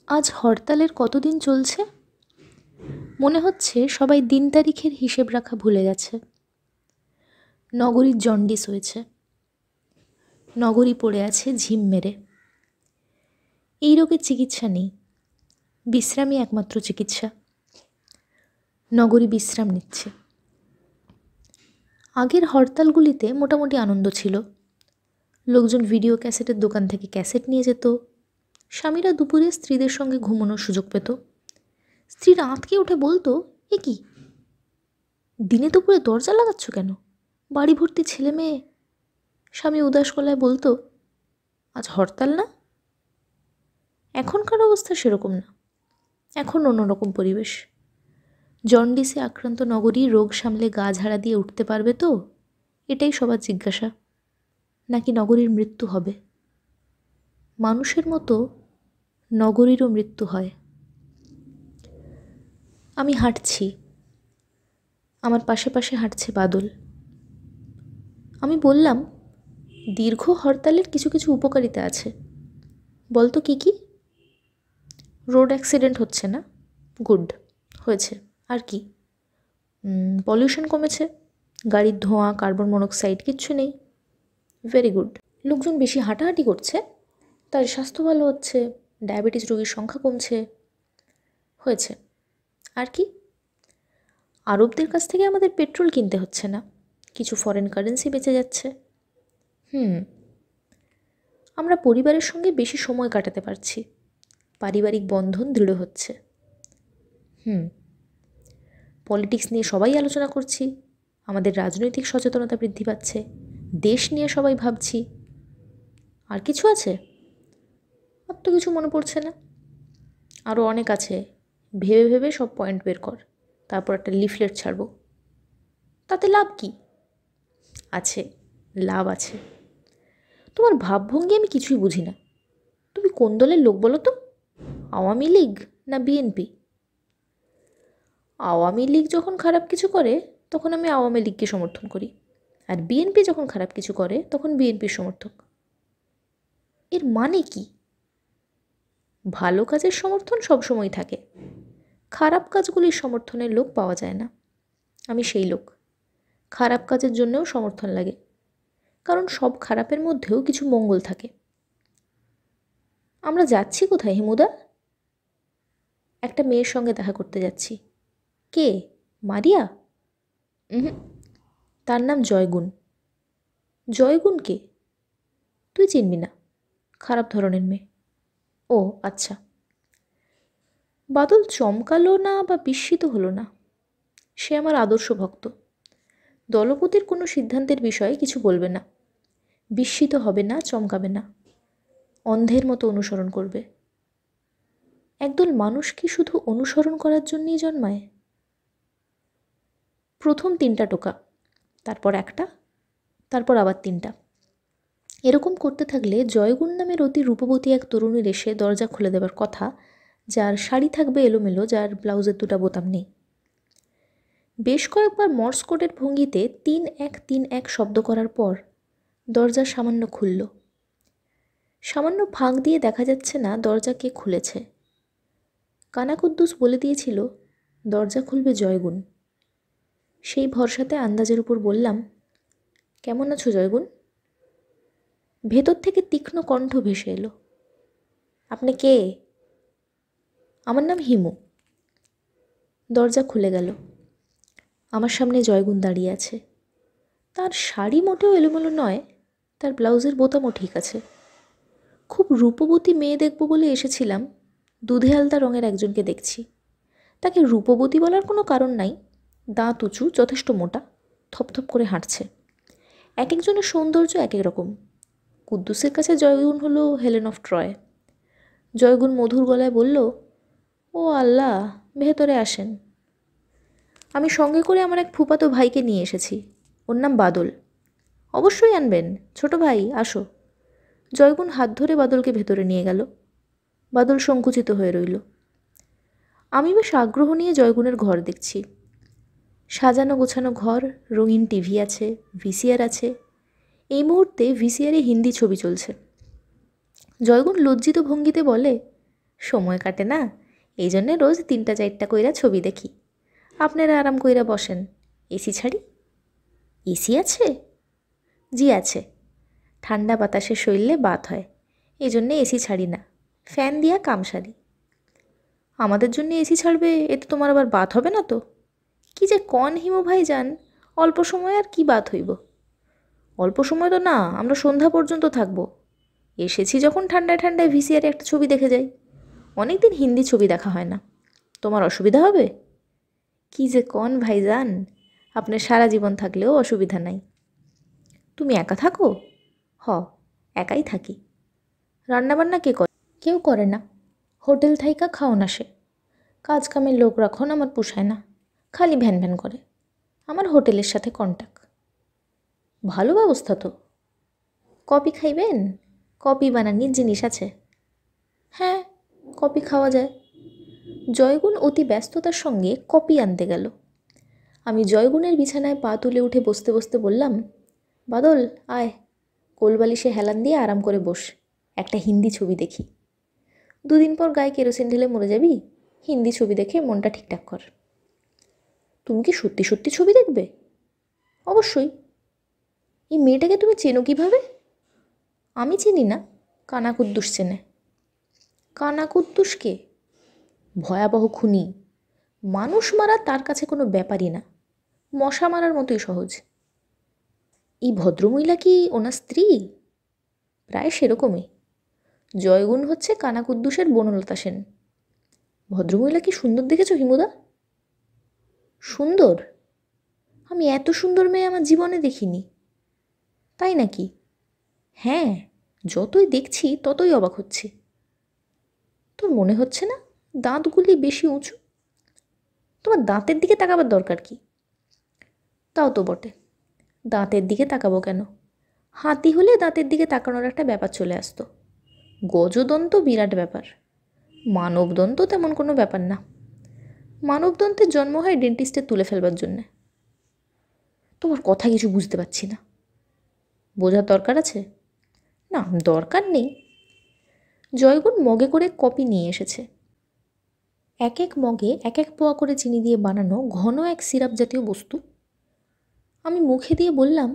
আজ হরতালের কতদিন চলছে? মনে হচ্ছে সবাই দিন তারিখের হিসেব রাখা ভুলে গেছে। নগরীর জন্ডিস হয়েছে, নগরী পড়ে আছে ঝিম মেরে। এই রোগের চিকিৎসা নেই, বিশ্রামই একমাত্র চিকিৎসা। নগরী বিশ্রাম নিচ্ছে। আগের হরতালগুলিতে মোটামুটি আনন্দ ছিল। লোকজন ভিডিও ক্যাসেটের দোকান থেকে ক্যাসেট নিয়ে যেত, স্বামীরা দুপুরে স্ত্রীদের সঙ্গে ঘুমানোর সুযোগ পেত। স্ত্রীরা আঁতকে উঠে বলতো, এ কি, দিনে দুপুরে দরজা লাগাচ্ছ কেন, বাড়ি ভর্তি ছেলে মেয়ে। স্বামী উদাস গলায় বলতো, আজ হরতাল না। এখনকার অবস্থা সেরকম না, এখন অন্যরকম পরিবেশ। জন্ডিসে আক্রান্ত নগরী রোগ সামলে গা ঝাড়া দিয়ে উঠতে পারবে তো, এটাই সবার জিজ্ঞাসা। নাকি নগরীর মৃত্যু হবে? মানুষের মতো নগরীরও মৃত্যু হয়। আমি হাঁটছি, আমার পাশে পাশে হাঁটছে বাদল। আমি বললাম, দীর্ঘ হরতালের কিছু কিছু উপকারিতা আছে, বলতো কি কি? রোড অ্যাক্সিডেন্ট হচ্ছে না, গুড, হয়েছে। আর কি? পলিউশন কমেছে, গাড়ির ধোঁয়া, কার্বন মনোক্সাইড কিচ্ছু নেই, ভেরি গুড। লোকজন বেশি হাঁটাহাঁটি করছে, তার স্বাস্থ্য ভালো হচ্ছে, ডায়াবেটিস রোগীর সংখ্যা কমছে, হয়েছে। আর কি? আরবদের কাছ থেকে আমাদের পেট্রোল কিনতে হচ্ছে না, কিছু ফরেন কারেন্সি বেঁচে যাচ্ছে। আমরা পরিবারের সঙ্গে বেশি সময় কাটাতে পারছি, পারিবারিক বন্ধন দৃঢ় হচ্ছে। পলিটিক্স নিয়ে সবাই আলোচনা করছি, আমাদের রাজনৈতিক সচেতনতা বৃদ্ধি পাচ্ছে, দেশ নিয়ে সবাই ভাবছি। আর কিছু আছে? আর তো কিছু মনে পড়ছে না। আরও অনেক আছে, ভেবে ভেবে সব পয়েন্ট বের কর, তারপর একটা লিফলেট ছাড়ব। তাতে লাভ কি? আছে, লাভ আছে। তোমার ভাবভঙ্গি আমি কিছুই বুঝি না। তুমি কোন দলের লোক বলো তো? আওয়ামী লীগ না বিএনপি? আওয়ামী লীগ যখন খারাপ কিছু করে তখন আমি আওয়ামী লীগকে সমর্থন করি, আর বিএনপি যখন খারাপ কিছু করে তখন বিএনপির সমর্থক। এর মানে কি? ভালো কাজের সমর্থন সবসময় থাকে, খারাপ কাজগুলির সমর্থনের লোক পাওয়া যায় না। আমি সেই লোক। খারাপ কাজের জন্যও সমর্থন লাগে, কারণ সব খারাপের মধ্যেও কিছু মঙ্গল থাকে। আমরা যাচ্ছি কোথায় হিমুদা? একটা মেয়ের সঙ্গে দেখা করতে যাচ্ছি। কে? মারিয়া? তার নাম জয়গুণ। জয়গুণ কে? তুই চিনবি না, খারাপ ধরনের মেয়ে। ও আচ্ছা। বাদল চমকালো না বা বিস্মিত হলো না। সে আমার আদর্শ ভক্ত। দলপতির কোনো সিদ্ধান্তের বিষয়ে কিছু বলবে না, বিস্মিত হবে না, চমকাবে না, অন্ধের মতো অনুসরণ করবে। একদল মানুষ কি শুধু অনুসরণ করার জন্যই জন্মায়? প্রথম 3টা টোকা, তারপর একটা, তারপর আবার 3টা। এরকম করতে থাকলে জয়গুণ নামের অতি রূপবতী এক তরুণীর এসে দরজা খুলে দেবার কথা, যার শাড়ি থাকবে এলোমেলো, যার ব্লাউজের 2টা বোতাম নেই। বেশ কয়েকবার মর্স কোডের ভঙ্গিতে 3-1-3-1 শব্দ করার পর দরজা সামান্য খুলল। সামান্য ফাঁক দিয়ে দেখা যাচ্ছে না দরজা কে খুলেছে। কানা কুদ্দুস বলে দিয়েছিল দরজা খুলবে জয়গুণ। সেই ভরসাতে আন্দাজের উপর বললাম, কেমন আছো জয়গুণ? ভেতর থেকে তীক্ষ্ণ কণ্ঠ ভেসে এলো, আপনি কে? আমার নাম হিমু। দরজা খুলে গেল। আমার সামনে জয়গুণ দাঁড়িয়ে আছে। তার শাড়ি মোটেও এলোমেলো নয়, তার ব্লাউজের বোতামও ঠিক আছে। খুব রূপবতী মেয়ে দেখব বলে এসেছিলাম, দুধে আলতা রঙের একজনকে দেখছি। তাকে রূপবতী বলার কোনো কারণ নাই, দাঁত উঁচু, যথেষ্ট মোটা, থপথপ করে হাঁটছে। এক একজনের সৌন্দর্য এক এক রকম। কুদ্দুসের কাছে জয়গুণ হলো হেলেন অফ ট্রয়। জয়গুণ মধুর গলায় বলল, ও আল্লাহ, ভেতরে আসেন। আমি সঙ্গে করে আমার এক ফুফাতো ভাইকে নিয়ে এসেছি, ওর নাম বাদল। অবশ্যই আনবেন, ছোট ভাই, আসো। জয়গুণ হাত ধরে বাদলকে ভেতরে নিয়ে গেল। বাদল সংকুচিত হয়ে রইল। আমি বেশ আগ্রহ নিয়ে জয়গুণের ঘর দেখছি। সাজানো গোছানো ঘর, রঙিন টিভি আছে, ভিসিআর আছে। এই মুহূর্তে ভিসিআরে হিন্দি ছবি চলছে। জয়গুণ লজ্জিত ভঙ্গিতে বলে, সময় কাটে না, এই জন্যে রোজ 3টা-4টা কইরা ছবি দেখি। আপনারা আরাম কইরা বসেন, এসি ছাড়ি। এসি আছে? জি আছে, ঠান্ডা বাতাসে শরীরে বাত হয়, এই জন্যে এসি ছাড়ি না, ফ্যান দিয়া কাম সারি। আমাদের জন্য এসি ছাড়বে, এতে তোমার আবার বাত হবে না তো? কি যে কন হিমু ভাইজান, অল্প সময় আর কি বাত হইব? অল্প সময় তো না, আমরা সন্ধ্যা পর্যন্ত থাকবো। এসেছি যখন ঠান্ডায় ঠান্ডায় ভিসিআরে একটা ছবি দেখে যাই। অনেক দিন হিন্দি ছবি দেখা হয় না, তোমার অসুবিধা হবে? কি যে কন ভাইজান, আপনার সারা জীবন থাকলেও অসুবিধা নাই। তুমি একা থাকো? হ, একাই থাকি। রান্নাবান্না কে করে? কেউ করে না, হোটেল থাইকা খাওন আসে। কাজ কামের লোক রাখন আমার পোষায় না, খালি ভ্যান ভ্যান করে। আমার হোটেলের সাথে কন্ট্যাক্ট। ভালো ব্যবস্থা তো। কফি খাইবেন? কফি বানানির জিনিস আছে। হ্যাঁ, কফি খাওয়া যায়। জয়গুণ অতি ব্যস্ততার সঙ্গে কফি আনতে গেল। আমি জয়গুণের বিছানায় পা তুলে উঠে বসতে বসতে বললাম, বাদল আয়, কোলবালিশে হেলান দিয়ে আরাম করে বস, একটা হিন্দি ছবি দেখি। 2 দিন পর গায়ে কেরোসিন ঢেলে মরে যাবি, হিন্দি ছবি দেখে মনটা ঠিকঠাক কর। তুমি কি সত্যি সত্যি ছবি দেখবে? অবশ্যই। এই মেয়েটাকে তুমি চেনো কীভাবে? আমি চিনি না, কানা কুদ্দুস চেনে। কানা কুদ্দুস কে? ভয়াবহ খুনি, মানুষ মারা তার কাছে কোনো ব্যাপারই না, মশা মারার মতোই সহজ। এই ভদ্রমহিলা কি ওনার স্ত্রী? প্রায় সেরকমই। জয়গুণ হচ্ছে কানা কুদ্দুসের বনলতা সেন। ভদ্রমহিলা কি সুন্দর দেখেছো হিমুদা? সুন্দর? আমি এত সুন্দর মেয়ে আমার জীবনে দেখিনি। তাই নাকি? হ্যাঁ, যতই দেখছি ততই অবাক হচ্ছি। তোর মনে হচ্ছে না দাঁতগুলি বেশি উঁচু? তোমার দাঁতের দিকে তাকাবার দরকার কি? তাও তো বটে, দাঁতের দিকে তাকাবো কেন? হাতি হলে দাঁতের দিকে তাকানোর একটা ব্যাপার চলে আসতো। গজদন্ত বিরাট ব্যাপার, মানবদন্ত তেমন কোনো ব্যাপার না। মানবদন্তের জন্ম হয় ডেন্টিস্টে তুলে ফেলবার জন্যে। তোমার কথা কিছু বুঝতে পারছি না। বোঝার দরকার আছে? না, দরকার নেই। জয়গুণ মগে করে কফি নিয়ে এসেছে। এক এক মগে এক এক পোয়া করে চিনি দিয়ে বানানো ঘন এক সিরাপ জাতীয় বস্তু। আমি মুখে দিয়ে বললাম,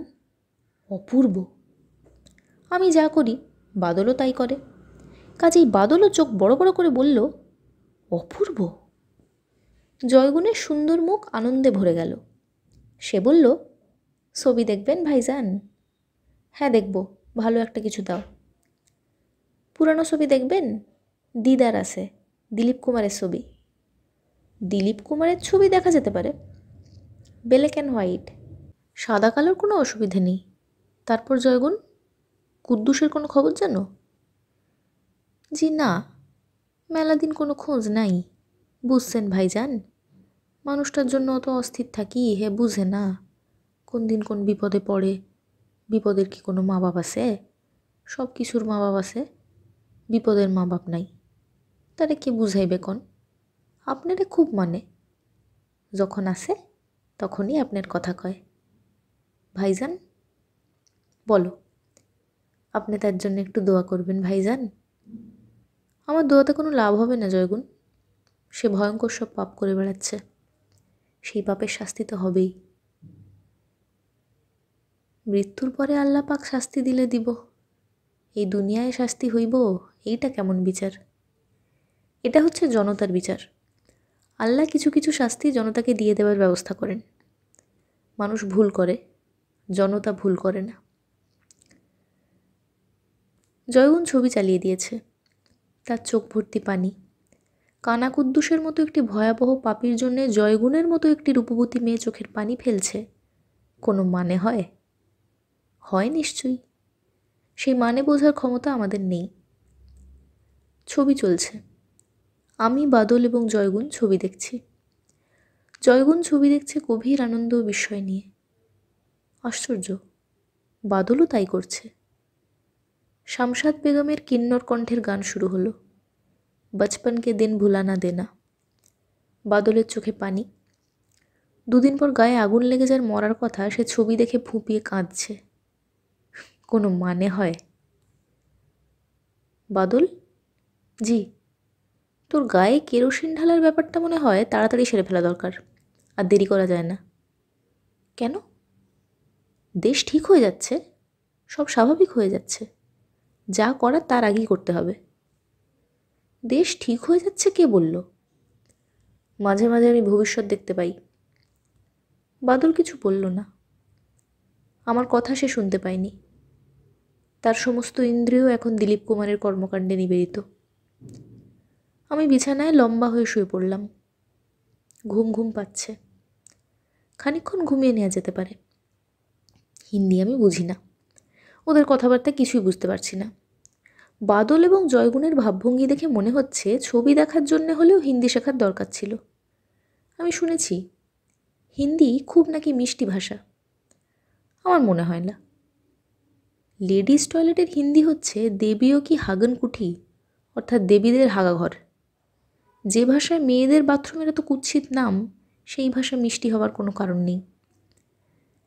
অপূর্ব। আমি যা করি বাদলও তাই করে, কাজেই বাদলও চোখ বড় বড় করে বলল, অপূর্ব। জয়গুণের সুন্দর মুখ আনন্দে ভরে গেল। সে বলল, ছবি দেখবেন ভাইজান? হ্যাঁ দেখব, ভালো একটা কিছু দাও। পুরানো ছবি দেখবেন? দিদার আছে, দিলীপ কুমারের ছবি। দিলীপ কুমারের ছবি দেখা যেতে পারে, ব্ল্যাক অ্যান্ড হোয়াইট, সাদা কালোর কোনো অসুবিধে নেই। তারপর জয়গুণ, কুদ্দুসের কোনো খবর জানো? জি না, মেলা দিন কোনো খোঁজ নাই। বুঝছেন ভাইজান, মানুষটার জন্য অত অস্থির থাকি, হে বুঝে না কোন দিন কোন বিপদে পড়ে। বিপদের কি কোনো মা বাপ আছে? সব কিছুর মা বাপ আছে, বিপদের মা বাপ নাই। তারে কে বুঝাইবে কন? আপনারে খুব মানে, যখন আসে তখনই আপনার কথা কয়। ভাইজান বলো, আপনি তার জন্য একটু দোয়া করবেন ভাইজান। আমার দোয়াতে কোনো লাভ হবে না জয়গুণ, সে ভয়ঙ্কর সব পাপ করে বেড়াচ্ছে, সেই পাপের শাস্তি তো হবেই। মৃত্যুর পরে আল্লাহ পাক শাস্তি দিলে দিব, এই দুনিয়ায় শাস্তি হইব, এইটা কেমন বিচার? এটা হচ্ছে জনতার বিচার। আল্লাহ কিছু কিছু শাস্তি জনতাকে দিয়ে দেওয়ার ব্যবস্থা করেন। মানুষ ভুল করে, জনতা ভুল করে না। জয়গুণ ছবি চালিয়ে দিয়েছে, তার চোখ ভর্তি পানি। কানা কুদ্দুসের মতো একটি ভয়াবহ পাপীর জন্যে জয়গুণের মতো একটি রূপবতী মেয়ে চোখের পানি ফেলছে, কোনো মানে হয়? হয় নিশ্চয়ই, সেই মানে বোঝার ক্ষমতা আমাদের নেই। ছবি চলছে, আমি বাদল এবং জয়গুণ ছবি দেখছি। জয়গুণ ছবি দেখছে গভীর আনন্দ ও বিস্ময় নিয়ে। আশ্চর্য, বাদলও তাই করছে। শামশাদ বেগমের কিন্নর কণ্ঠের গান শুরু হলো, বচপনকে দিন ভুলানা দেনা। বাদলের চোখে পানি। 2 দিন পর গায়ে আগুন লেগে যার মরার কথা, সে ছবি দেখে ফুঁপিয়ে কাঁদছে, কোনো মানে হয়? বাদল? জি। তোর গায়ে কেরোসিন ঢালার ব্যাপারটা মনে হয় তাড়াতাড়ি সেরে ফেলা দরকার, আর দেরি করা যায় না। কেন? দেশ ঠিক হয়ে যাচ্ছে, সব স্বাভাবিক হয়ে যাচ্ছে, যা করার তার আগেই করতে হবে। দেশ ঠিক হয়ে যাচ্ছে কে বলল? মাঝে মাঝে আমি ভবিষ্যৎ দেখতে পাই। বাদল কিছু বলল না। আমার কথা সে শুনতে পায়নি। তার সমস্ত ইন্দ্রিয় এখন দিলীপ কুমারের কর্মকাণ্ডে নিবেদিত। আমি বিছানায় লম্বা হয়ে শুয়ে পড়লাম। ঘুম ঘুম পাচ্ছে। খানিকক্ষণ ঘুমিয়ে নেওয়া যেতে পারে। হিন্দি আমি বুঝি না, ওদের কথাবার্তা কিছুই বুঝতে পারছি না। বাদল এবং জয়গুণের ভাবভঙ্গি দেখে মনে হচ্ছে ছবি দেখার জন্য হলেও হিন্দি শেখার দরকার ছিল। আমি শুনেছি হিন্দি খুব নাকি মিষ্টি ভাষা। আমার মনে হয় না। লেডিস টয়লেটের হিন্দি হচ্ছে দেবীও কি হাগন কুঠি, অর্থাৎ দেবীদের হাগাঘর। যে ভাষায় মেয়েদের বাথরুমের এত কুৎসিত নাম, সেই ভাষা মিষ্টি হওয়ার কোনো কারণ নেই।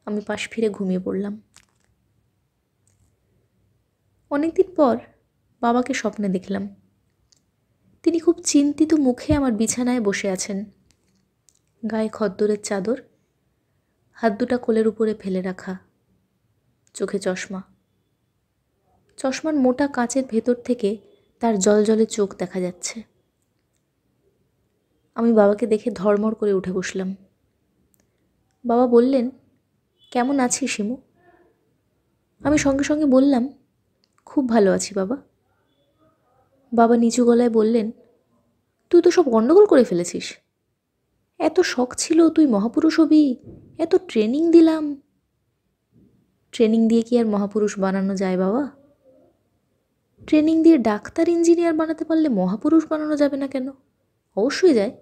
আমি পাশ ফিরে ঘুমিয়ে পড়লাম। অনেকদিন পর বাবাকে স্বপ্নে দেখলাম। তিনি খুব চিন্তিত মুখে আমার বিছানায় বসে আছেন। গায়ে খদ্দরের চাদর, হাত দুটা কোলের উপরে ফেলে রাখা, চোখে চশমা। চশমার মোটা কাঁচের ভেতর থেকে তার জলজলে চোখ দেখা যাচ্ছে। আমি বাবাকে দেখে ধড়মড় করে উঠে বসলাম। বাবা বললেন, কেমন আছিস শিমু? আমি সঙ্গে সঙ্গে বললাম, খুব ভালো আছি বাবা। বাবা নিচু গলায় বললেন, তুই তো সব গণ্ডগোল করে ফেলেছিস। এত শখ ছিল তুই মহাপুরুষ হবি, এত ট্রেনিং দিলাম। ট্রেনিং দিয়ে কি আর মহাপুরুষ বানানো যায় বাবা? ট্রেনিং দিয়ে ডাক্তার ইঞ্জিনিয়ার বানাতে পারলে মহাপুরুষ বানানো যাবে না কেন? অবশ্যই যায়।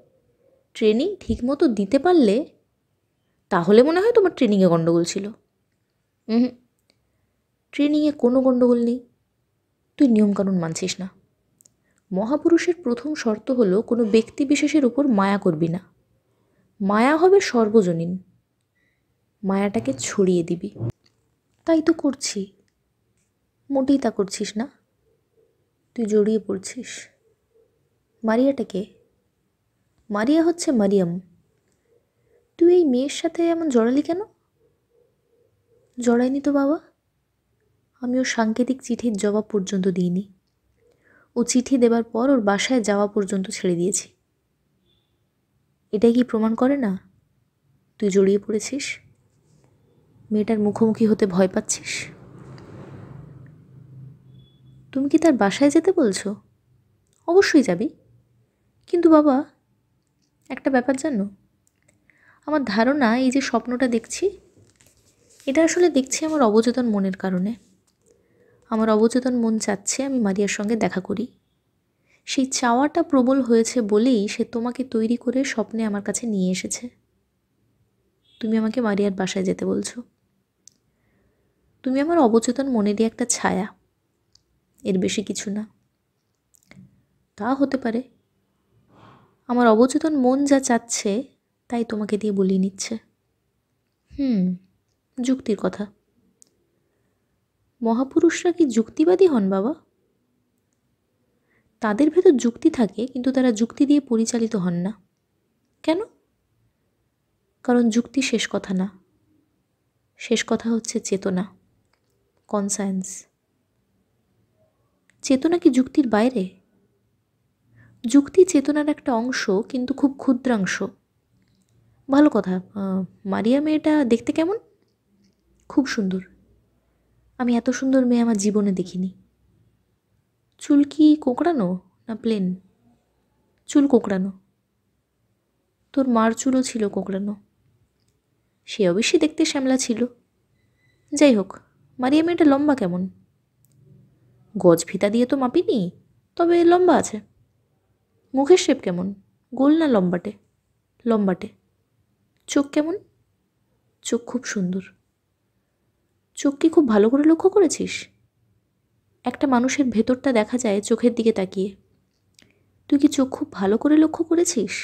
ট্রেনিং ঠিকমতো দিতে পারলে, তাহলে মনে হয় তোমার ট্রেনিংয়ে গণ্ডগোল ছিল। ট্রেনিংয়ে কোনো গণ্ডগোল নেই। তুই নিয়মকানুন মানছিস না। মহাপুরুষের প্রথম শর্ত হলো কোনো ব্যক্তি বিশেষের উপর মায়া করবি না। মায়া হবে সর্বজনীন। মায়াটাকে ছড়িয়ে দিবি। তাই তো করছি। মোটেই তা করছিস না। তুই জড়িয়ে পড়ছিস। মারিয়াটাকে? মারিয়া হচ্ছে মারিয়াম। তুই এই মেয়ের সাথে এমন জড়ালি কেন? জড়াইনি তো বাবা। আমি ওর সাংকেতিক চিঠির জবাব পর্যন্ত দিইনি। ও চিঠি দেবার পর ওর বাসায় যাওয়া পর্যন্ত ছেড়ে দিয়েছি। এটাই কি প্রমাণ করে না তুই জড়িয়ে পড়েছিস? মেয়েটার মুখোমুখি হতে ভয় পাচ্ছিস? তুমি কি তার বাসায় যেতে বলছো? অবশ্যই যাবি। কিন্তু বাবা, একটা ব্যাপার জানো, আমার ধারণা এই যে স্বপ্নটা দেখছি, এটা আসলে দেখছি আমার অবচেতন মনের কারণে। আমার অবচেতন মন চাচ্ছে আমি মারিয়ার সঙ্গে দেখা করি। সেই চাওয়াটা প্রবল হয়েছে বলেই সে তোমাকে তৈরি করে স্বপ্নে আমার কাছে নিয়ে এসেছে। তুমি আমাকে মারিয়ার বাসায় যেতে বলছো। তুমি আমার অবচেতন মনেরই একটা ছায়া, এর বেশি কিছু না। তা হতে পারে। আমার অবচেতন মন যা চাচ্ছে তাই তোমাকে দিয়ে বলিয়ে নিচ্ছে। যুক্তির কথা। মহাপুরুষরা কি যুক্তিবাদী হন বাবা? তাদের ভেতর যুক্তি থাকে, কিন্তু তারা যুক্তি দিয়ে পরিচালিত হন না। কেন? কারণ যুক্তি শেষ কথা না। শেষ কথা হচ্ছে চেতনা, কনসায়েন্স। চেতনা কি যুক্তির বাইরে? যুক্তি চেতনার একটা অংশ, কিন্তু খুব ক্ষুদ্রাংশ। ভালো কথা, মারিয়া মেয়েটা দেখতে কেমন? খুব সুন্দর। আমি এত সুন্দর মেয়ে আমার জীবনে দেখিনি। চুল কি কোঁকড়ানো না প্লেন? চুল কোঁকড়ানো। তোর মার চুলও ছিল কোঁকড়ানো। সে অবশ্যই দেখতে শ্যামলা ছিল। যাই হোক, মারিয়া মেয়েটা লম্বা কেমন? গজ ফিতা দিয়ে তো মাপিনি, তবে লম্বা আছে। মুখের শেপ কেমন? গোল না লম্বাটে? লম্বাটে। চোখ কেমন? চোখ খুব সুন্দর। চোখ কি খুব ভালো করে লক্ষ্য করেছিস? একটা মানুষের ভেতরটা দেখা যায় চোখের দিকে তাকিয়ে। তুই কি চোখ খুব ভালো করে লক্ষ্য করেছিস?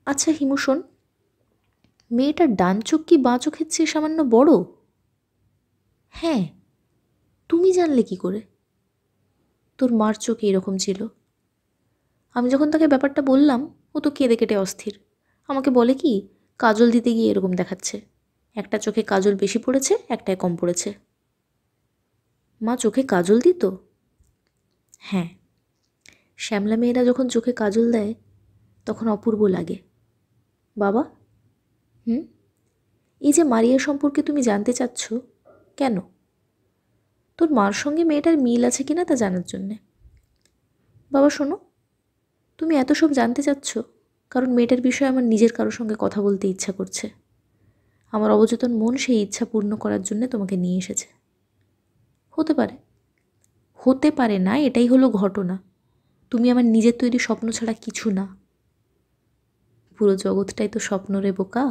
আচ্ছা হিমু শোন, মেয়েটার ডান চোখ কি বাঁ চোখের চেয়ে সামান্য বড়? হ্যাঁ। তুমি জানলে কি করে? তোর মার চোখে এরকম ছিল। আমি যখন তাকে ব্যাপারটা বললাম, ও তো কেঁদে কেটে অস্থির। আমাকে বলে কি, কাজল দিতে গিয়ে এরকম দেখাচ্ছে, একটা চোখে কাজল বেশি পড়েছে, একটায় কম পড়েছে। মা চোখে কাজল দিত? হ্যাঁ, শ্যামলা মেয়েরা যখন চোখে কাজল দেয় তখন অপূর্ব লাগে। বাবা, এই যে মারিয়া সম্পর্কে তুমি জানতে চাচ্ছ, কেন? তোর মার সঙ্গে মেয়েটার মিল আছে কিনা তা জানার জন্যে। বাবা শোনো, তুমি এত সব জানতে চাচ্ছ কারণ মেয়েটার বিষয়ে আমার নিজের কারোর সঙ্গে কথা বলতে ইচ্ছা করছে। আমার অবচেতন মন সেই ইচ্ছা পূর্ণ করার জন্য তোমাকে নিয়ে এসেছে। হতে পারে, হতে পারে না, এটাই হলো ঘটনা। তুমি আমার নিজের তৈরি স্বপ্ন ছাড়া কিছু না। পুরো জগৎটাই তো স্বপ্ন রে বোকা।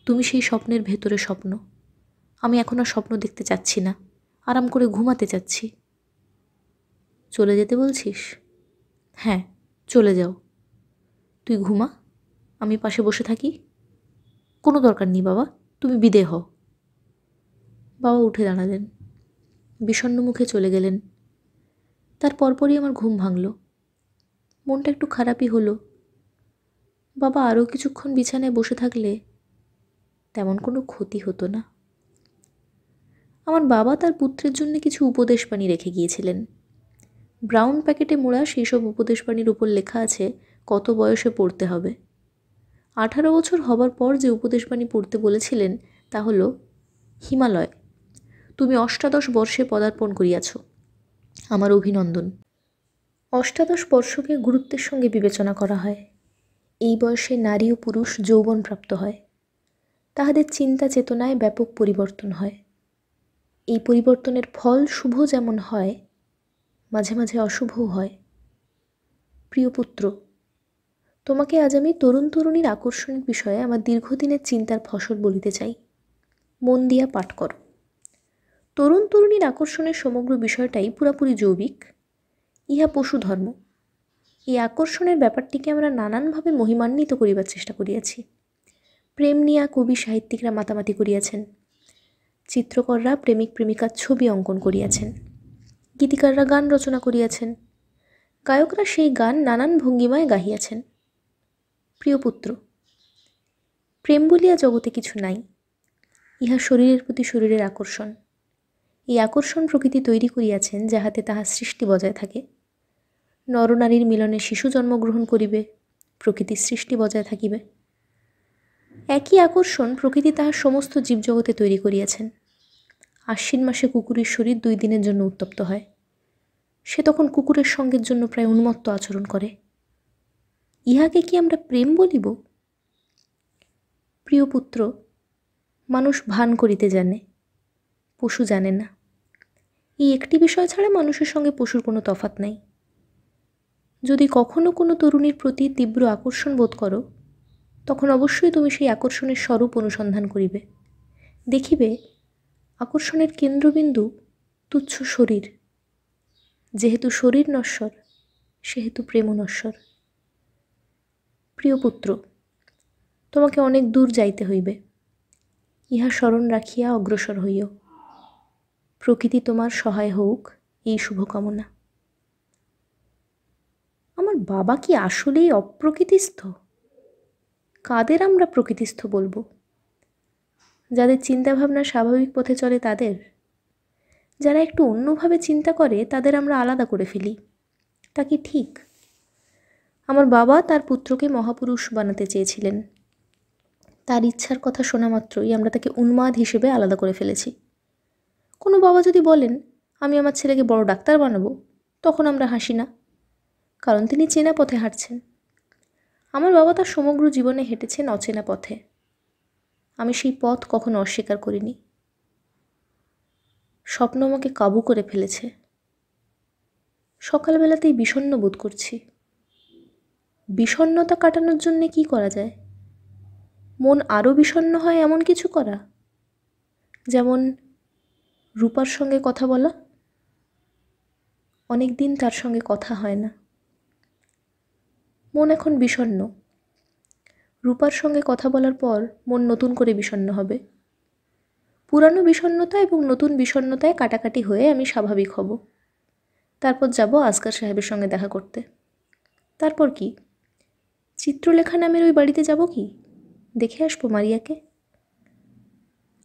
তুমি সেই স্বপ্নের ভেতরে স্বপ্ন। আমি এখন আর স্বপ্ন দেখতে চাচ্ছি না, আরাম করে ঘুমাতে চাচ্ছি। চলে যেতে বলছিস? হ্যাঁ, চলে যাও। তুই ঘুমা, আমি পাশে বসে থাকি। কোনো দরকার নেই বাবা, তুমি বিদে হও। বাবা উঠে দাঁড়ালেন, বিষণ্ণ মুখে চলে গেলেন। তার পরপরই আমার ঘুম ভাঙল। মনটা একটু খারাপই হলো। বাবা আরও কিছুক্ষণ বিছানায় বসে থাকলে তেমন কোনো ক্ষতি হতো না। আমার বাবা তার পুত্রের জন্য কিছু উপদেশবাণী রেখে গিয়েছিলেন। ব্রাউন প্যাকেটে মোড়া সেই সব উপদেশবাণীর উপর লেখা আছে কত বয়সে পড়তে হবে। 18 বছর হবার পর যে উপদেশবাণী পড়তে বলেছিলেন তা হল, হিমালয়, তুমি 18 বর্ষে পদার্পণ করিয়াছ, আমার অভিনন্দন। 18 বর্ষকে গুরুত্বের সঙ্গে বিবেচনা করা হয়। এই বয়সে নারী ও পুরুষ যৌবন প্রাপ্ত হয়। তাহাদের চিন্তা চেতনায় ব্যাপক পরিবর্তন হয়। এই পরিবর্তনের ফল শুভ যেমন হয়, মাঝে মাঝে অশুভও হয়। প্রিয় পুত্র, তোমাকে আজ আমি তরুণ তরুণীর আকর্ষণের বিষয়ে আমার দীর্ঘদিনের চিন্তার ফসল বলিতে চাই। মন দিয়া পাঠ করো। তরুণ তরুণীর আকর্ষণের সমগ্র বিষয়টাই পুরাপুরি জৈবিক। ইহা পশু ধর্ম। এই আকর্ষণের ব্যাপারটিকে আমরা নানানভাবে মহিমান্বিত করিবার চেষ্টা করিয়াছি। প্রেম নিয়া কবি সাহিত্যিকরা মাতামাতি করিয়াছেন, চিত্রকররা প্রেমিক প্রেমিকার ছবি অঙ্কন করিয়াছেন, গীতিকাররা গান রচনা করিয়াছেন, গায়করা সেই গান নানান ভঙ্গিমায় গাহিয়াছেন। প্রিয় পুত্র, প্রেম বলিয়া জগতে কিছু নাই। ইহা শরীরের প্রতি শরীরের আকর্ষণ। এই আকর্ষণ প্রকৃতি তৈরি করিয়াছেন যাহাতে তাহার সৃষ্টি বজায় থাকে। নরনারীর মিলনে শিশু জন্মগ্রহণ করিবে, প্রকৃতির সৃষ্টি বজায় থাকিবে। একই আকর্ষণ প্রকৃতি তাহার সমস্ত জীবজগতে তৈরি করিয়াছেন। আশ্বিন মাসে কুকুরের শরীর 2 দিনের জন্য উত্তপ্ত হয়। সে তখন কুকুরের সঙ্গের জন্য প্রায় উন্মত্ত আচরণ করে। ইহাকে কি আমরা প্রেম বলিব? প্রিয় পুত্র, মানুষ ভান করিতে জানে, পশু জানে না। এই একটি বিষয় ছাড়া মানুষের সঙ্গে পশুর কোনো তফাৎ নাই। যদি কখনো কোনো তরুণীর প্রতি তীব্র আকর্ষণ বোধ করো, তখন অবশ্যই তুমি সেই আকর্ষণের স্বরূপ অনুসন্ধান করিবে। দেখিবে আকর্ষণের কেন্দ্রবিন্দু তুচ্ছ শরীর। যেহেতু শরীর নশ্বর, সেহেতু প্রেমও নশ্বর। প্রিয় পুত্র, তোমাকে অনেক দূর যাইতে হইবে। ইহা স্মরণ রাখিয়া অগ্রসর হইও। প্রকৃতি তোমার সহায় হোক, এই শুভকামনা। আমার বাবা কি আসলেই অপ্রকৃতিস্থ? কাদের আমরা প্রকৃতিস্থ বলবো? যাদের চিন্তাভাবনা স্বাভাবিক পথে চলে তাদের। যারা একটু অন্যভাবে চিন্তা করে তাদের আমরা আলাদা করে ফেলি। তা কি ঠিক? আমার বাবা তার পুত্রকে মহাপুরুষ বানাতে চেয়েছিলেন। তার ইচ্ছার কথা শোনা মাত্রই আমরা তাকে উন্মাদ হিসেবে আলাদা করে ফেলেছি। কোনো বাবা যদি বলেন আমি আমার ছেলেকে বড় ডাক্তার বানাবো, তখন আমরা হাসি না, কারণ তিনি চেনা পথে হাঁটছেন। আমার বাবা তার সমগ্র জীবনে হেঁটেছেন অচেনা পথে। আমি সেই পথ কখনো অস্বীকার করিনি। স্বপ্ন আমাকে কাবু করে ফেলেছে। সকালবেলাতেই বিষণ্ণ বোধ করছি। বিষণ্ণতা কাটানোর জন্যে কি করা যায়? মন আরও বিষণ্ণ হয় এমন কিছু করা, যেমন রূপার সঙ্গে কথা বলা। অনেক দিন তার সঙ্গে কথা হয় না। মন এখন বিষণ্ণ। রূপার সঙ্গে কথা বলার পর মন নতুন করে বিষণ্ণ হবে। পুরানো বিষণ্ণতা এবং নতুন বিষণ্ণতায় কাটাকাটি হয়ে আমি স্বাভাবিক হব। তারপর যাব আসগার সাহেবের সঙ্গে দেখা করতে। তারপর কি? চিত্রলেখা নামের ওই বাড়িতে যাব কি? দেখে আসবো মারিয়াকে।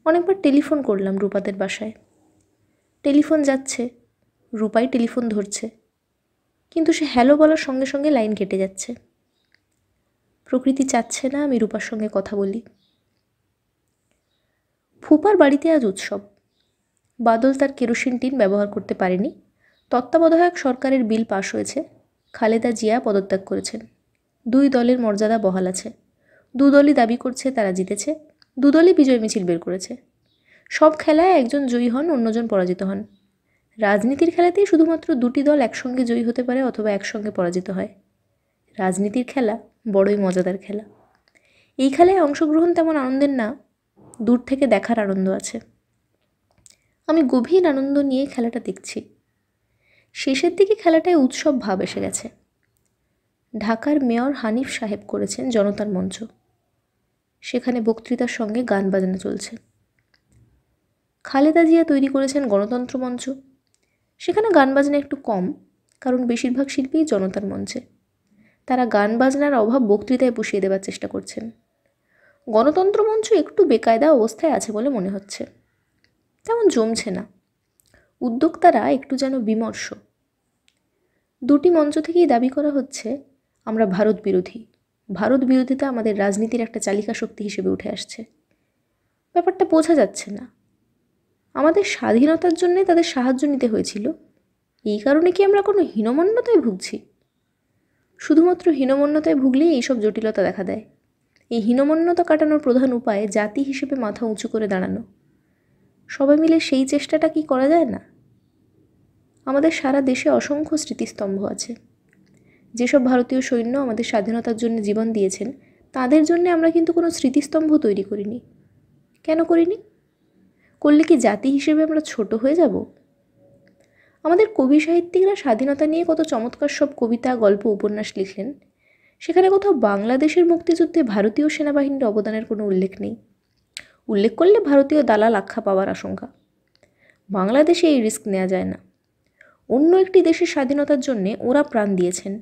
অনেকবার টেলিফোন করলাম রূপাদের বাসায়। টেলিফোন যাচ্ছে, রূপাই টেলিফোন ধরছে, কিন্তু সে হ্যালো বলার সঙ্গে সঙ্গে লাইন কেটে যাচ্ছে। প্রকৃতি চাচ্ছে না আমি রূপার সঙ্গে কথা বলি। ফুপার বাড়িতে আজ উৎসব। বাদল তার কেরোসিন টিন ব্যবহার করতে পারেনি। তত্ত্বাবধায়ক সরকারের বিল পাশ হয়েছে। খালেদা জিয়া পদত্যাগ করেছেন। 2 দলের মর্যাদা বহাল আছে। 2 দলই দাবি করছে তারা জিতেছে। 2 দলই বিজয় মিছিল বের করেছে। সব খেলায় একজন জয়ী হন, অন্যজন পরাজিত হন। রাজনীতির খেলাতেই শুধুমাত্র 2টি দল একসঙ্গে জয়ী হতে পারে অথবা একসঙ্গে পরাজিত হয়। রাজনীতির খেলা বড়ই মজাদার খেলা। এই খেলায় অংশগ্রহণ তেমন আনন্দের না, দূর থেকে দেখার আনন্দ আছে। আমি গভীর আনন্দ নিয়ে খেলাটা দেখছি। শেষের দিকে খেলাটায় উৎসব ভাব এসে গেছে। ঢাকার মেয়র হানিফ সাহেব করেছেন জনতার মঞ্চ। সেখানে বক্তৃতার সঙ্গে গান বাজনা চলছে। খালেদা জিয়া তৈরি করেছেন গণতন্ত্র মঞ্চ। সেখানে গান বাজনা একটু কম, কারণ বেশিরভাগ শিল্পীই জনতার মঞ্চে। তারা গান বাজনার অভাব বক্তৃতায় পুষিয়ে দেওয়ার চেষ্টা করছেন। গণতন্ত্র মঞ্চ একটু বেকায়দা অবস্থায় আছে বলে মনে হচ্ছে, তেমন জমছে না। উদ্যোক্তারা একটু যেন বিমর্ষ। 2টি মঞ্চ থেকেই দাবি করা হচ্ছে আমরা ভারত বিরোধী। ভারত বিরোধিতা আমাদের রাজনীতির একটা চালিকা শক্তি হিসেবে উঠে আসছে। ব্যাপারটা বোঝা যাচ্ছে না। আমাদের স্বাধীনতার জন্যে তাদের সাহায্য নিতে হয়েছিল, এই কারণে কি আমরা কোনো হীনমন্যতায় ভুগছি? শুধুমাত্র হীনমন্যতায় ভুগলেই এইসব জটিলতা দেখা দেয়। এই হীনমন্যতা কাটানোর প্রধান উপায় জাতি হিসেবে মাথা উঁচু করে দাঁড়ানো। সবাই মিলে সেই চেষ্টাটা কি করা যায় না? আমাদের সারা দেশে অসংখ্য স্মৃতিস্তম্ভ আছে। যেসব ভারতীয় সৈন্য আমাদের স্বাধীনতার জন্য জীবন দিয়েছেন, তাদের জন্য আমরা কিন্তু কোনো স্মৃতিস্তম্ভ তৈরি করিনি। কেন করিনি? করলে কি জাতি হিসেবে আমরা ছোট হয়ে যাব? আমাদের কবি সাহিত্যিকরা স্বাধীনতা নিয়ে কত চমৎকার সব কবিতা, গল্প, উপন্যাস লিখলেন। সেখানে কোথাও বাংলাদেশের মুক্তিযুদ্ধে ভারতীয় সেনাবাহিনীর অবদানের কোনো উল্লেখ নেই। উল্লেখ করলে ভারতীয় দালাল আখ্যা পাওয়ার আশঙ্কা। বাংলাদেশে এই রিস্ক নেওয়া যায় না। অন্য একটি দেশের স্বাধীনতার জন্যে ওরা প্রাণ দিয়েছেন।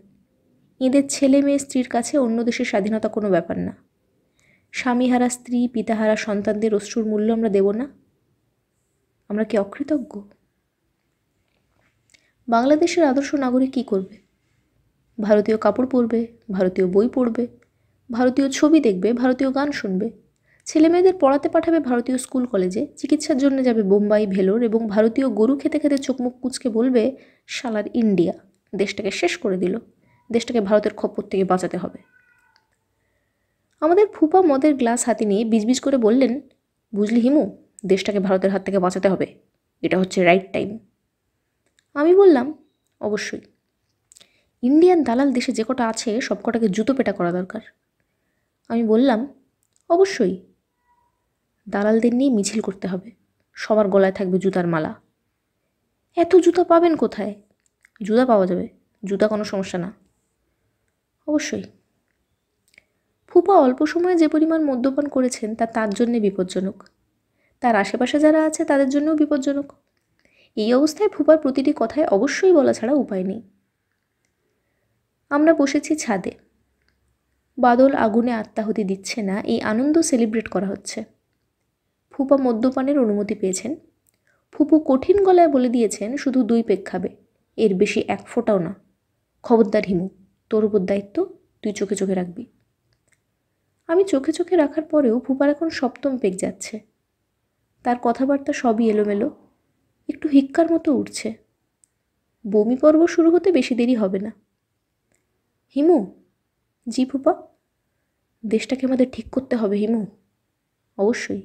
এদের ছেলে মেয়ে স্ত্রীর কাছে অন্য দেশের স্বাধীনতা কোনো ব্যাপার না। স্বামীহারা স্ত্রী, পিতাহারা সন্তানদের অশ্রুর মূল্য আমরা দেব না? আমরা কি অকৃতজ্ঞ? বাংলাদেশের আদর্শ নাগরিক কী করবে? ভারতীয় কাপড় পরবে, ভারতীয় বই পড়বে, ভারতীয় ছবি দেখবে, ভারতীয় গান শুনবে। ছেলেমেয়েদের পড়াতে পাঠাবে ভারতীয় স্কুল কলেজে, চিকিৎসার জন্য যাবে বোম্বাই, ভেলোর, এবং ভারতীয় গরু খেতে খেতে চোখ মুখ কুঁচকে বলবে শালার ইন্ডিয়া দেশটাকে শেষ করে দিল, দেশটাকে ভারতের খপ্পর থেকে বাঁচাতে হবে। আমাদের ফুপা মদের গ্লাস হাতে নিয়ে বিজবিজ করে বললেন, বুঝলি হিমু, দেশটাকে ভারতের হাত থেকে বাঁচাতে হবে, এটা হচ্ছে রাইট টাইম। আমি বললাম, অবশ্যই। ইন্ডিয়ান দালাল দেশে যে কটা আছে সব কটাকে জুতো পেটা করা দরকার। আমি বললাম, অবশ্যই। দালালদের নিয়ে মিছিল করতে হবে, সবার গলায় থাকবে জুতার মালা। এত জুতা পাবেন কোথায়? জুতা পাওয়া যাবে, জুতা কোনো সমস্যা না। অবশ্যই। ফুপা অল্প সময়ে যে পরিমাণ মদ্যপান করেছেন তা তার জন্যে বিপজ্জনক, তার আশেপাশে যারা আছে তাদের জন্যও বিপজ্জনক। এই অবস্থায় ফুপার প্রতিটি কথায় অবশ্যই বলা ছাড়া উপায় নেই। আমরা বসেছি ছাদে। বাদল আগুনে আত্মাহুতি দিচ্ছে না, এই আনন্দ সেলিব্রেট করা হচ্ছে। ফুপা মদ্যপানের অনুমতি পেয়েছেন। ফুপু কঠিন গলায় বলে দিয়েছেন শুধু 2 পেগ খাবে, এর বেশি 1 ফোঁটাও না। খবরদার হিমু, তোর উপর দায়িত্ব, তুই চোখে চোখে রাখবি। আমি চোখে চোখে রাখার পরেও ফুপার এখন 7ম পেগ যাচ্ছে। তার কথাবার্তা সবই এলোমেলো, একটু হিক্কার মতো উঠছে। বমি পর্ব শুরু হতে বেশি দেরি হবে না। হিমু। জি ফুপা। দেশটাকে আমাদের ঠিক করতে হবে হিমু। অবশ্যই।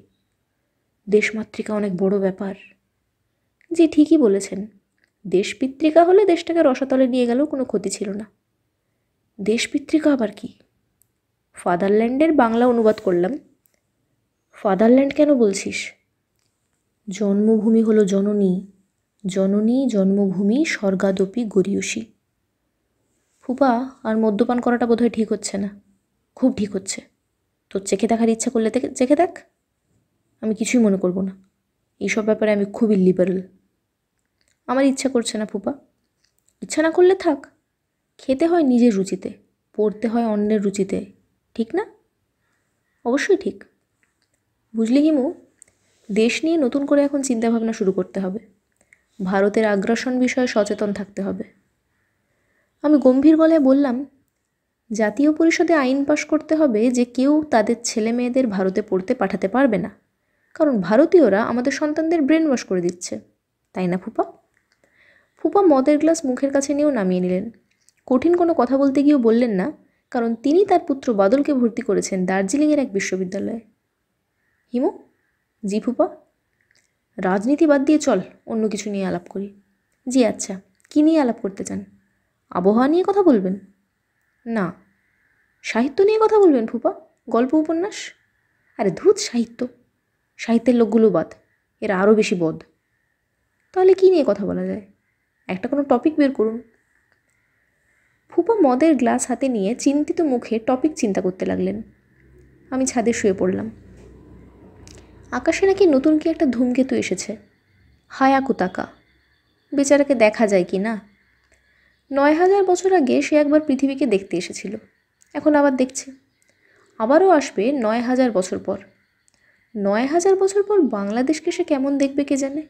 দেশমাতৃকা অনেক বড় ব্যাপার। জি ঠিকই বলেছেন, দেশপিত্রিকা হলে দেশটাকে রসাতলে নিয়ে গেলেও কোনো ক্ষতি ছিল না। দেশপিত্রিকা আবার কি? ফাদারল্যান্ডের বাংলা অনুবাদ করলাম। ফাদারল্যান্ড কেন বলছিস? জন্মভূমি হলো জননী, জননী জন্মভূমি স্বর্গাদপি গরীয়সী। ফুপা, আর মদ্যপান করাটা বোধহয় ঠিক হচ্ছে না। খুব ঠিক হচ্ছে। তোর চেখে দেখার ইচ্ছা করলে চেখে দেখ, আমি কিছুই মনে করব না। এইসব ব্যাপারে আমি খুবই লিবারেল। আমার ইচ্ছা করছে না ফুপা। ইচ্ছা না করলে থাক। খেতে হয় নিজের রুচিতে, পড়তে হয় অন্যের রুচিতে, ঠিক না? অবশ্যই ঠিক। বুঝলি হিমু, দেশ নিয়ে নতুন করে এখন চিন্তাভাবনা শুরু করতে হবে। ভারতের আগ্রাসন বিষয়ে সচেতন থাকতে হবে। আমি গম্ভীর গলায় বললাম, জাতীয় পরিষদে আইন পাশ করতে হবে যে কেউ তাদের ছেলে মেয়েদের ভারতে পড়তে পাঠাতে পারবে না, কারণ ভারতীয়রা আমাদের সন্তানদের ব্রেন ওয়াশ করে দিচ্ছে, তাই না ফুপা? ফুপা মদের গ্লাস মুখের কাছে নিয়েও নামিয়ে নিলেন। কঠিন কোনো কথা বলতে গিয়েও বললেন না, কারণ তিনি তার পুত্র বাদলকে ভর্তি করেছেন দার্জিলিংয়ের এক বিশ্ববিদ্যালয়ে। হিমু, জি ফুপা? রাজনীতি বাদ দিয়ে চল অন্য কিছু নিয়ে আলাপ করি। জি আচ্ছা, কী নিয়ে আলাপ করতে চান? আবহাওয়া নিয়ে কথা বলবেন? না। সাহিত্য নিয়ে কথা বলবেন ফুপা? গল্প উপন্যাস? আরে ধুত সাহিত্য, সাহিত্যের লোকগুলো বাদ, এরা আরও বেশি বদ। তাহলে কী নিয়ে কথা বলা যায়? একটা কোনো টপিক বের করুন। ফুপা মদের গ্লাস হাতে নিয়ে চিন্তিত মুখে টপিক চিন্তা করতে লাগলেন। আমি ছাদে শুয়ে পড়লাম। আকাশে নাকি নতুন কি একটা ধূমকেতু এসেছে, হায়াকুতাকা। বেচারাকে দেখা যায় কি না? ৯,০০০ বছর আগে সে একবার পৃথিবীকে দেখতে এসেছিল, এখন আবার দেখছে। আবারও আসবে ৯,০০০ বছর পর। ৯,০০০ বছর পর বাংলাদেশকে সে কেমন দেখবে কে জানে।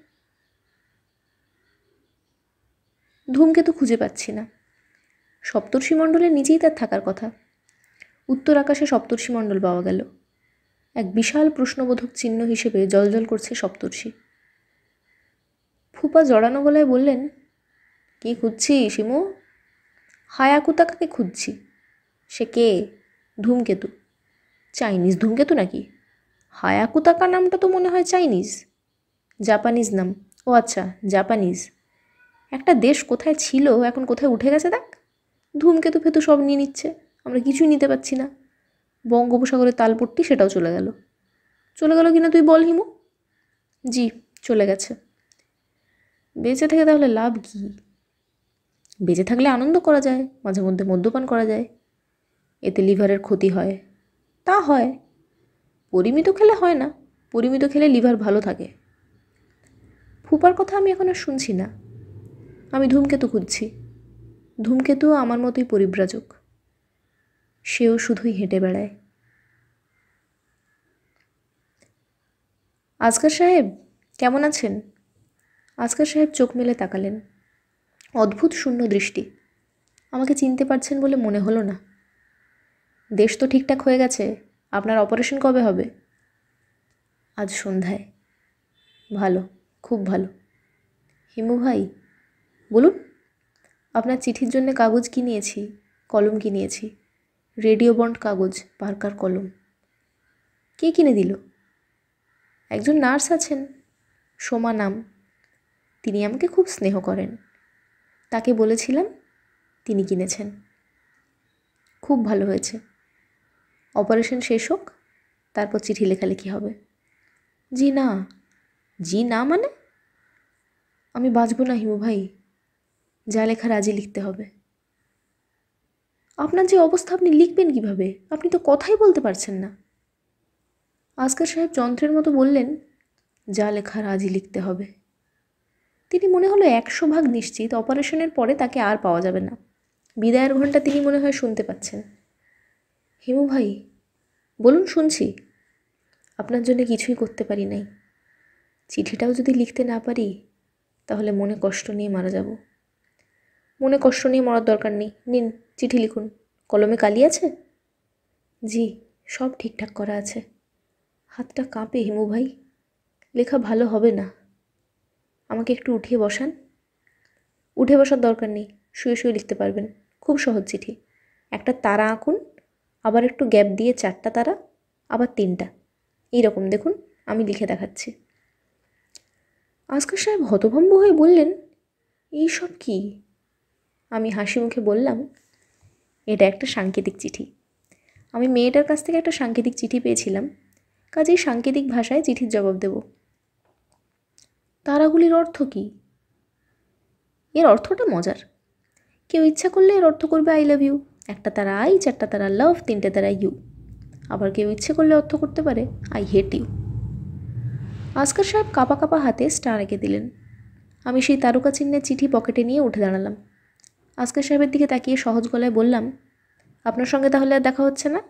ধূমকেতু খুঁজে পাচ্ছি না। সপ্তর্ষিমণ্ডলের নিচেই তার থাকার কথা। উত্তর আকাশে সপ্তর্ষিমণ্ডল পাওয়া গেল। এক বিশাল প্রশ্নবোধক চিহ্ন হিসেবে জ্বলজ্বল করছে সপ্তর্ষি। ফুপা জড়ানো গলায় বললেন, কি খুঁজছি শিমু? হায়াকুতাকাকে খুঁজছি। সে কে? ধূমকেতু। চাইনিজ ধূমকেতু নাকি? হায়াকুতাকা নামটা তো মনে হয় চাইনিজ। জাপানিজ নাম। ও আচ্ছা, জাপানিজ। একটা দেশ কোথায় ছিল এখন কোথায় উঠে গেছে দেখ। ধূমকেতু ফেতু সব নিয়ে নিচ্ছে, আমরা কিছুই নিতে পারছি না। বঙ্গোপসাগরের তালপট্টি সেটাও চলে গেল। চলে গেল কিনা তুই বল হিমু? জি, চলে গেছে। বেঁচে থেকে তাহলে লাভ কী? বেঁচে থাকলে আনন্দ করা যায়, মাঝে মধ্যে মদ্যপান করা যায়, এতে লিভারের ক্ষতি হয়। তা হয়, পরিমিত খেলে হয় না, পরিমিত খেলে লিভার ভালো থাকে। ফুপার কথা আমি এখন আর শুনছি না। আমি ধূমকেতু খুঁজছি। ধূমকেতু আমার মতোই পরিব্রাজক, সেও শুধুই হেঁটে বেড়ায়। আজকার সাহেব কেমন আছেন? আজকার সাহেব চোখ মেলে তাকালেন। অদ্ভুত শূন্য দৃষ্টি। আমাকে চিনতে পারছেন বলে মনে হলো না। দেশ তো ঠিকঠাক হয়ে গেছে, আপনার অপারেশন কবে হবে? আজ সন্ধ্যায়। ভালো, খুব ভালো। হিমু ভাই, বলুন। আপনার চিঠির জন্য কাগজ কিনিয়েছি, কলম কিনিয়েছি, রেডিও বন্ড কাগজ, পার্কার কলম। কে কিনে দিল? একজন নার্স আছেন, সোমা নাম। তিনি আমাকে খুব স্নেহ করেন, তাকে বলেছিলাম, তিনি কিনেছেন। খুব ভালো হয়েছে। অপারেশন শেষ হোক, তারপর চিঠি লেখালেখি হবে। জি না। জি না মানে? আমি বাঁচব না হিমু ভাই, যা লেখার আজই লিখতে হবে। আপনার যে অবস্থা, আপনি লিখবেন কিভাবে? আপনি তো কথাই বলতে পারছেন না। আজকার সাহেব যন্ত্রের মতো বললেন, যা লেখার আজই লিখতে হবে। তিনি মনে হলো 100% নিশ্চিত অপারেশনের পরে তাকে আর পাওয়া যাবে না। বিদায়ের ঘণ্টা তিনি মনে হয় শুনতে পাচ্ছেন। হিমু ভাই, বলুন, শুনছি। আপনার জন্য কিছুই করতে পারি নাই। চিঠিটাও যদি লিখতে না পারি, তাহলে মনে কষ্ট নিয়ে মারা যাব। মনে কষ্ট নিয়ে মরার দরকার নেই, নিন চিঠি লিখুন। কলমে কালি আছে? জি, সব ঠিকঠাক করা আছে। হাতটা কাঁপে হিমু ভাই, লেখা ভালো হবে না। আমাকে একটু উঠিয়ে বসান। উঠে বসার দরকার নেই, শুয়ে শুয়ে লিখতে পারবেন। খুব সহজ চিঠি। একটা তারা আঁকুন, আবার একটু গ্যাপ দিয়ে 4টা তারা, আবার 3টা, এইরকম দেখুন, আমি লিখে দেখাচ্ছি। আজকার সাহেব হতভম্ব হয়ে বললেন, এই সব কী? আমি হাসি মুখে বললাম, এটা একটা সাংকেতিক চিঠি। আমি মেয়েটার কাছ থেকে একটা সাংকেতিক চিঠি পেয়েছিলাম, কাজেই সাংকেতিক ভাষায় চিঠির জবাব দেব। তারাগুলির অর্থ কী? এর অর্থটা মজার। কেউ ইচ্ছা করলে এর অর্থ করবে আই লাভ ইউ, একটা তারা আই, 4টা তারা লাভ, 3টে তারা ইউ। আবার কেউ ইচ্ছে করলে অর্থ করতে পারে আই হেট ইউ। আজকার সাহেব কাঁপা কাঁপা হাতে স্টার এঁকে দিলেন। আমি সেই তারকা চিহ্নের চিঠি পকেটে নিয়ে উঠে দাঁড়ালাম। আসকার সাহেবের দিকে তাকিয়ে সহজ গলায় বললাম, আপনার সঙ্গে তাহলে আর দেখা হচ্ছে না?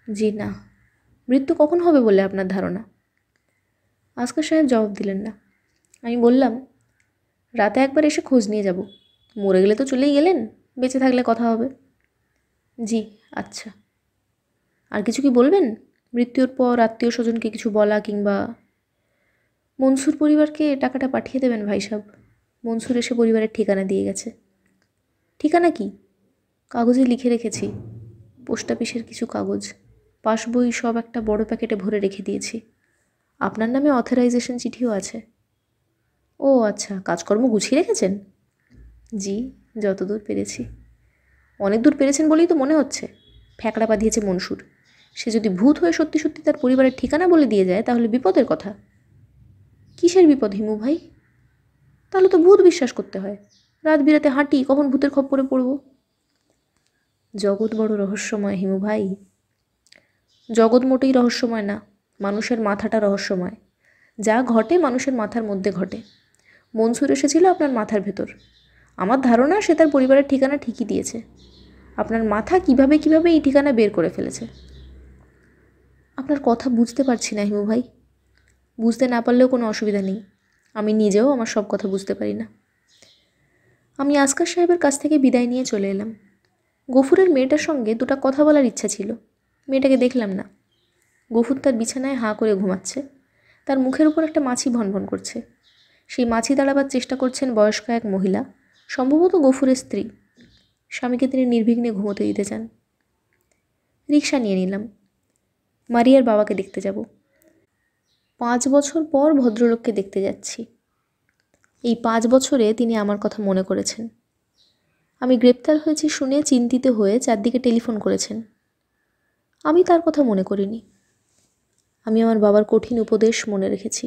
জি না। মৃত্যু কখন হবে বলে আপনার ধারণা? আসকার সাহেব জবাব দিলেন না। আমি বললাম, রাতে একবার এসে খোঁজ নিয়ে যাব। মরে গেলে তো চলেই গেলেন, বেঁচে থাকলে কথা হবে। জি আচ্ছা। আর কিছু কি বলবেন? মৃত্যুর পর আত্মীয় স্বজনকে কিছু বলা কিংবা? মনসুর পরিবারকে টাকাটা পাঠিয়ে দেবেন ভাই সাহেব। মনসুর এসে পরিবারের ঠিকানা দিয়ে গেছে। ঠিকানা কি? কাগজে লিখে রেখেছি, পোস্ট অফিসের কিছু কাগজ, পাসবই সব একটা বড় প্যাকেটে ভরে রেখে দিয়েছি। আপনার নামে অথরাইজেশন চিঠিও আছে। ও আচ্ছা, কাজকর্ম গুছিয়ে রেখেছেন? জি, যতদূর পেরেছি। অনেক দূর পেরেছেন বলেই তো মনে হচ্ছে। ফ্যাকড়া বাঁধিয়েছে মনসুর। সে যদি ভূত হয়ে সত্যি সত্যি তার পরিবারের ঠিকানা বলে দিয়ে যায় তাহলে বিপদের কথা। কিসের বিপদ হিমু ভাই? তাহলে তো ভূত বিশ্বাস করতে হয়। রাত বিরাতে হাঁটি, কখন ভূতের খপ্পরে পড়ব। জগৎ বড় রহস্যময় হিমু ভাই। জগৎ মোটেই রহস্যময় না, মানুষের মাথাটা রহস্যময়। যা ঘটে মানুষের মাথার মধ্যে ঘটে। মনসুর এসেছিল আপনার মাথার ভেতর। আমার ধারণা সে তার পরিবারের ঠিকানা ঠিকই দিয়েছে। আপনার মাথা কিভাবে এই ঠিকানা বের করে ফেলেছে। আপনার কথা বুঝতে পারছি না হিমু ভাই। বুঝতে না পারলেও কোনো অসুবিধা নেই। আমি নিজেও আমার সব কথা বুঝতে পারি না। আমি আসকার সাহেবের কাছ থেকে বিদায় নিয়ে চলে এলাম। গফুরের মেয়েটার সঙ্গে দুটো কথা বলার ইচ্ছা ছিল। মেয়েটাকে দেখলাম না। গফুর তার বিছানায় হাঁ করে ঘুমাচ্ছে। তার মুখের উপর একটা মাছি ভনভন করছে। সেই মাছি দাঁড়াবার চেষ্টা করছেন বয়স্ক এক মহিলা, সম্ভবত গফুরের স্ত্রী। স্বামীকে তিনি নির্বিঘ্নে ঘুমোতে দিতে চান। রিক্সা নিয়ে নিলাম। মারিয়ার বাবাকে দেখতে যাব। 5 বছর পর ভদ্রলোককে দেখতে যাচ্ছি। এই 5 বছরে তিনি আমার কথা মনে করেছেন। আমি গ্রেপ্তার হয়েছি শুনে চিন্তিত হয়ে চারদিকে টেলিফোন করেছেন। আমি তার কথা মনে করিনি। আমি আমার বাবার কঠিন উপদেশ মনে রেখেছি।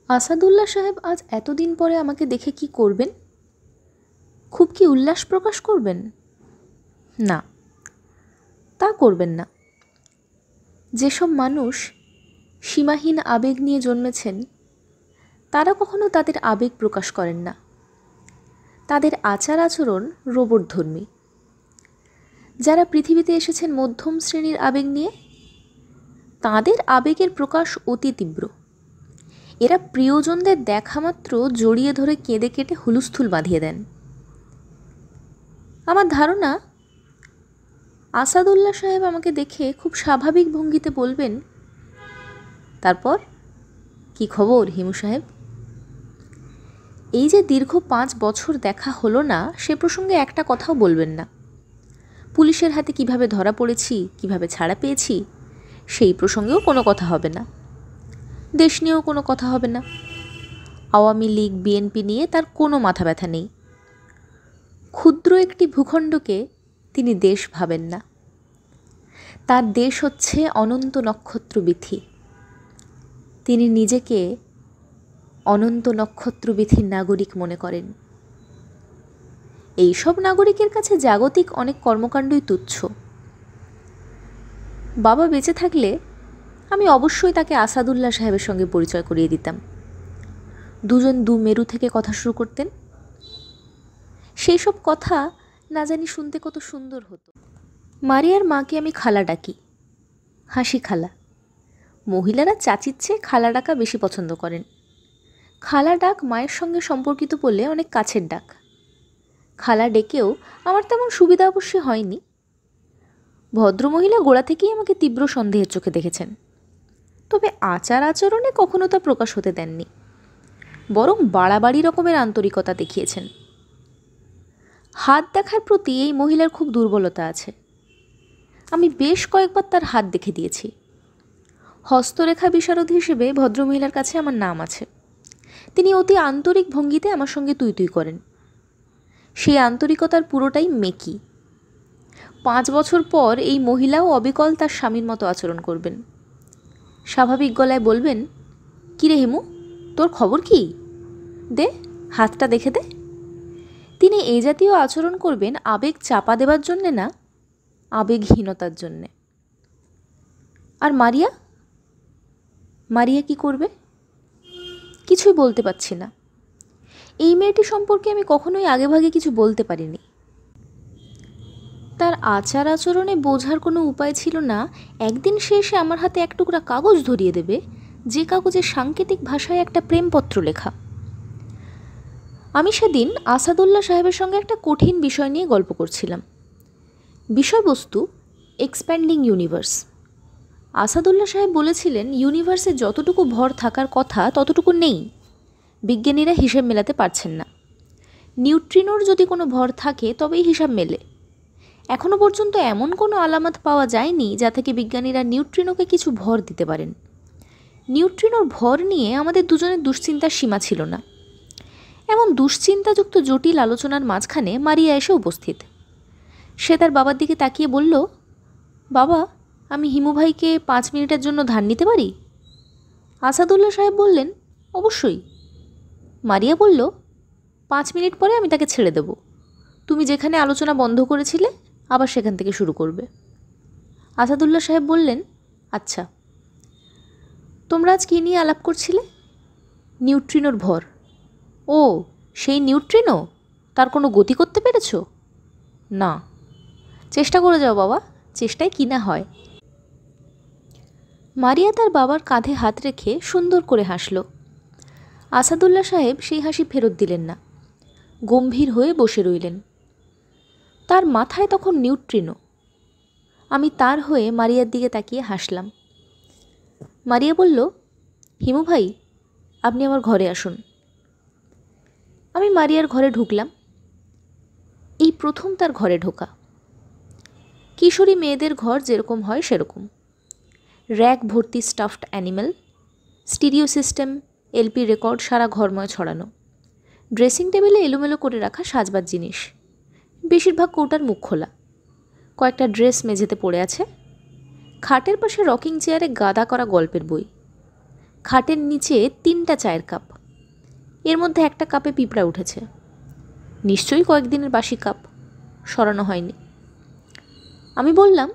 আসাদুল্লাহ সাহেব আজ এতদিন পরে আমাকে দেখে কি করবেন? খুব কি উল্লাস প্রকাশ করবেন? না, তা করবেন না। যেসব মানুষ সীমাহীন আবেগ নিয়ে জন্মেছেন তারা কখনো তাদের আবেগ প্রকাশ করেন না। তাদের আচার আচরণ রোবটধর্মী। যারা পৃথিবীতে এসেছেন মধ্যম শ্রেণীর আবেগ নিয়ে, তাদের আবেগের প্রকাশ অতি তীব্র। এরা প্রিয়জনদের দেখা মাত্র জড়িয়ে ধরে কেঁদে কেটে হুলুস্থুল বাঁধিয়ে দেন। আমার ধারণা আসাদুল্লাহ সাহেব আমাকে দেখে খুব স্বাভাবিক ভঙ্গিতে বলবেন, তারপর কি খবর হিমু সাহেব? এই যে দীর্ঘ 5 বছর দেখা হলো না, সে প্রসঙ্গে একটা কথাও বলবেন না। পুলিশের হাতে কিভাবে ধরা পড়েছি, কিভাবে ছাড়া পেয়েছি, সেই প্রসঙ্গেও কোনো কথা হবে না। দেশ নিয়েও কোনো কথা হবে না। আওয়ামী লীগ বিএনপি নিয়ে তার কোনো মাথা ব্যথা নেই। ক্ষুদ্র একটি ভূখণ্ডকে তিনি দেশ ভাবেন না। তার দেশ হচ্ছে অনন্ত নক্ষত্রবীথি। তিনি নিজেকে অনন্ত নক্ষত্রবীথির নাগরিক মনে করেন। এইসব নাগরিকের কাছে জাগতিক অনেক কর্মকাণ্ডই তুচ্ছ। বাবা বেঁচে থাকলে আমি অবশ্যই তাকে আসাদুল্লাহ সাহেবের সঙ্গে পরিচয় করিয়ে দিতাম। দুজন দু মেরু থেকে কথা শুরু করতেন। সেই সব কথা না জানি শুনতে কত সুন্দর হতো। মারিয়ার মাকে আমি খালা ডাকি, হাসি খালা। মহিলারা চাচির চেয়ে খালা ডাকা বেশি পছন্দ করেন। খালা ডাক মায়ের সঙ্গে সম্পর্কিত বলে অনেক কাছের ডাক। খালা ডেকেও আমার তেমন সুবিধা অবশ্যই হয়নি। ভদ্রমহিলা গোড়া থেকেই আমাকে তীব্র সন্দেহের চোখে দেখেছেন, তবে আচার আচরণে কখনো তা প্রকাশ হতে দেননি, বরং বাড়াবাড়ি রকমের আন্তরিকতা দেখিয়েছেন। হাত দেখার প্রতি এই মহিলার খুব দুর্বলতা আছে। আমি বেশ কয়েকবার তার হাত দেখে দিয়েছি। হস্তরেখা বিশারদ হিসেবে ভদ্রমহিলার কাছে আমার নাম আছে। তিনি অতি আন্তরিক ভঙ্গিতে আমার সঙ্গে তুই তুই করেন। সেই আন্তরিকতার পুরোটাই মেকি। 5 বছর পর এই মহিলাও অবিকল তার স্বামীর মতো আচরণ করবেন। স্বাভাবিক গলায় বলবেন, কিরে হেমু, তোর খবর কি? দে হাতটা দেখে দে। তিনি এই জাতীয় আচরণ করবেন আবেগ চাপা দেবার জন্যে না, আবেগহীনতার জন্যে। আর মারিয়া? মারিয়া কি করবে? কিছুই বলতে পারছি না। এই মেয়েটি সম্পর্কে আমি কখনোই আগেভাগে কিছু বলতে পারিনি। তার আচার আচরণে বোঝার কোনো উপায় ছিল না একদিন সে এসে আমার হাতে এক টুকরা কাগজ ধরিয়ে দেবে, যে কাগজে সাংকেতিক ভাষায় একটা প্রেমপত্র লেখা। আমি সেদিন আসাদুল্লাহ সাহেবের সঙ্গে একটা কঠিন বিষয় নিয়ে গল্প করছিলাম। বিষয়বস্তু এক্সপ্যান্ডিং ইউনিভার্স। আসাদুল্লাহ সাহেব বলেছিলেন ইউনিভার্সে যতটুকু ভর থাকার কথা ততটুকু নেই, বিজ্ঞানীরা হিসেব মেলাতে পারছেন না। নিউট্রিনোর যদি কোনো ভর থাকে তবেই হিসাব মেলে। এখনও পর্যন্ত এমন কোনো আলামত পাওয়া যায়নি যা থেকে বিজ্ঞানীরা নিউট্রিনোকে কিছু ভর দিতে পারেন। নিউট্রিনোর ভর নিয়ে আমাদের দুজনের দুশ্চিন্তার সীমা ছিল না। এমন দুশ্চিন্তাযুক্ত জটিল আলোচনার মাঝখানে মারিয়া এসে উপস্থিত। সে তার বাবার দিকে তাকিয়ে বলল, বাবা, আমি হিমু ভাইকে 5 মিনিটের জন্য ধার নিতে পারি? আসাদুল্লাহ সাহেব বললেন, অবশ্যই। মারিয়া বলল, 5 মিনিট পরে আমি তাকে ছেড়ে দেব। তুমি যেখানে আলোচনা বন্ধ করেছিলে আবার সেখান থেকে শুরু করবে। আসাদুল্লাহ সাহেব বললেন, আচ্ছা। তোমরা আজ কী নিয়ে আলাপ করছিলে? নিউট্রিনোর ভর। ও, সেই নিউট্রিনো? তার কোনো গতি করতে পেরেছ? না। চেষ্টা করে যাও বাবা, চেষ্টায় কি না হয়। মারিয়া তার বাবার কাঁধে হাত রেখে সুন্দর করে হাসল। আসাদুল্লাহ সাহেব সেই হাসি ফেরত দিলেন না, গম্ভীর হয়ে বসে রইলেন। তার মাথায় তখন নিউট্রিনো। আমি তার হয়ে মারিয়ার দিকে তাকিয়ে হাসলাম। মারিয়া বলল, হিমু ভাই, আপনি আমার ঘরে আসুন। আমি মারিয়ার ঘরে ঢুকলাম। এই প্রথম তার ঘরে ঢোকা। কিশোরী মেয়েদের ঘর যেরকম হয় সেরকম। র্যাক ভর্তি stuffed animal, stereo system, LP record সারা ঘরময় ছড়ানো। ড্রেসিং টেবিলে এলোমেলো করে রাখা সাজবার জিনিস, বেশিরভাগ কৌটার মুখ খোলা। কয়েকটা ড্রেস মেঝেতে পড়ে আছে। খাটের পাশে রকিং চেয়ারে গাদা করা গল্পের বই। খাটের নিচে 3টা চায়ের কাপ। এর মধ্যে একটা কাপে পিঁপড়া উঠেছে। নিশ্চয়ই কয়েকদিনের বাসি কাপ, সরানো হয়নি। আমি বললাম,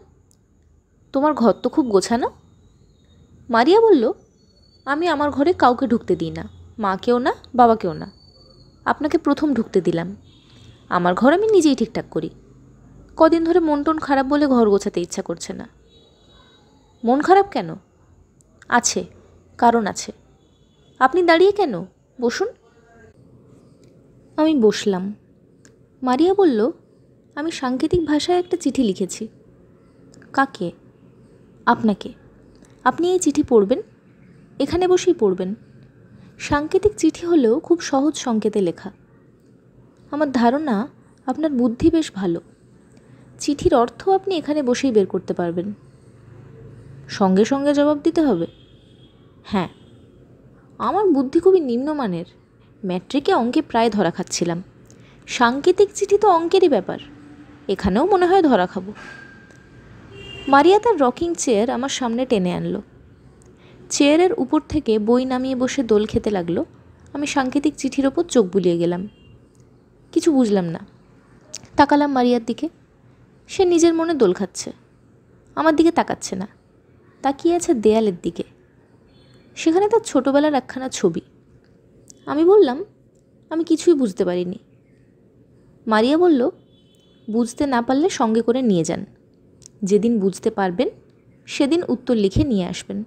তোমার ঘর তো খুব গোছানো। মারিয়া বলল, আমি আমার ঘরে কাউকে ঢুকতে দিই না, মাকেও না, বাবাকেও না। আপনাকে প্রথম ঢুকতে দিলাম। আমার ঘর আমি নিজেই ঠিকঠাক করি। কদিন ধরে মন টন খারাপ বলে ঘর গোছাতে ইচ্ছা করছে না। মন খারাপ কেন? আছে, কারণ আছে। আপনি দাঁড়িয়ে কেন? বসুন। আমি বসলাম। মারিয়া বলল, আমি সাংকেতিক ভাষায় একটা চিঠি লিখেছি। কাকে? আপনাকে। আপনি এই চিঠি পড়বেন, এখানে বসেই পড়বেন। সাংকেতিক চিঠি হলেও খুব সহজ সংকেতে লেখা। আমার ধারণা আপনার বুদ্ধি বেশ ভালো। চিঠির অর্থ আপনি এখানে বসেই বের করতে পারবেন। সঙ্গে সঙ্গে জবাব দিতে হবে? হ্যাঁ। আমার বুদ্ধি খুবই নিম্নমানের। ম্যাট্রিকে অঙ্কে প্রায় ধরা খাচ্ছিলাম। সাংকেতিক চিঠি তো অঙ্কেরই ব্যাপার, এখানেও মনে হয় ধরা খাবো। মারিয়া তার রকিং চেয়ার আমার সামনে টেনে আনলো। চেয়ারের উপর থেকে বই নামিয়ে বসে দোল খেতে লাগলো। আমি সাংকেতিক চিঠির ওপর চোখ বুলিয়ে গেলাম। কিছু বুঝলাম না। তাকালাম মারিয়ার দিকে। সে নিজের মনে দোল খাচ্ছে, আমার দিকে তাকাচ্ছে না। তাকিয়ে আছে দেয়ালের দিকে। সেখানে তার ছোটোবেলার একখানা ছবি। আমি বললাম, আমি কিছুই বুঝতে পারিনি। মারিয়া বলল, বুঝতে না পারলে সঙ্গে করে নিয়ে যান। যেদিন বুঝতে পারবেন সেদিন উত্তর লিখে নিয়ে আসবেন।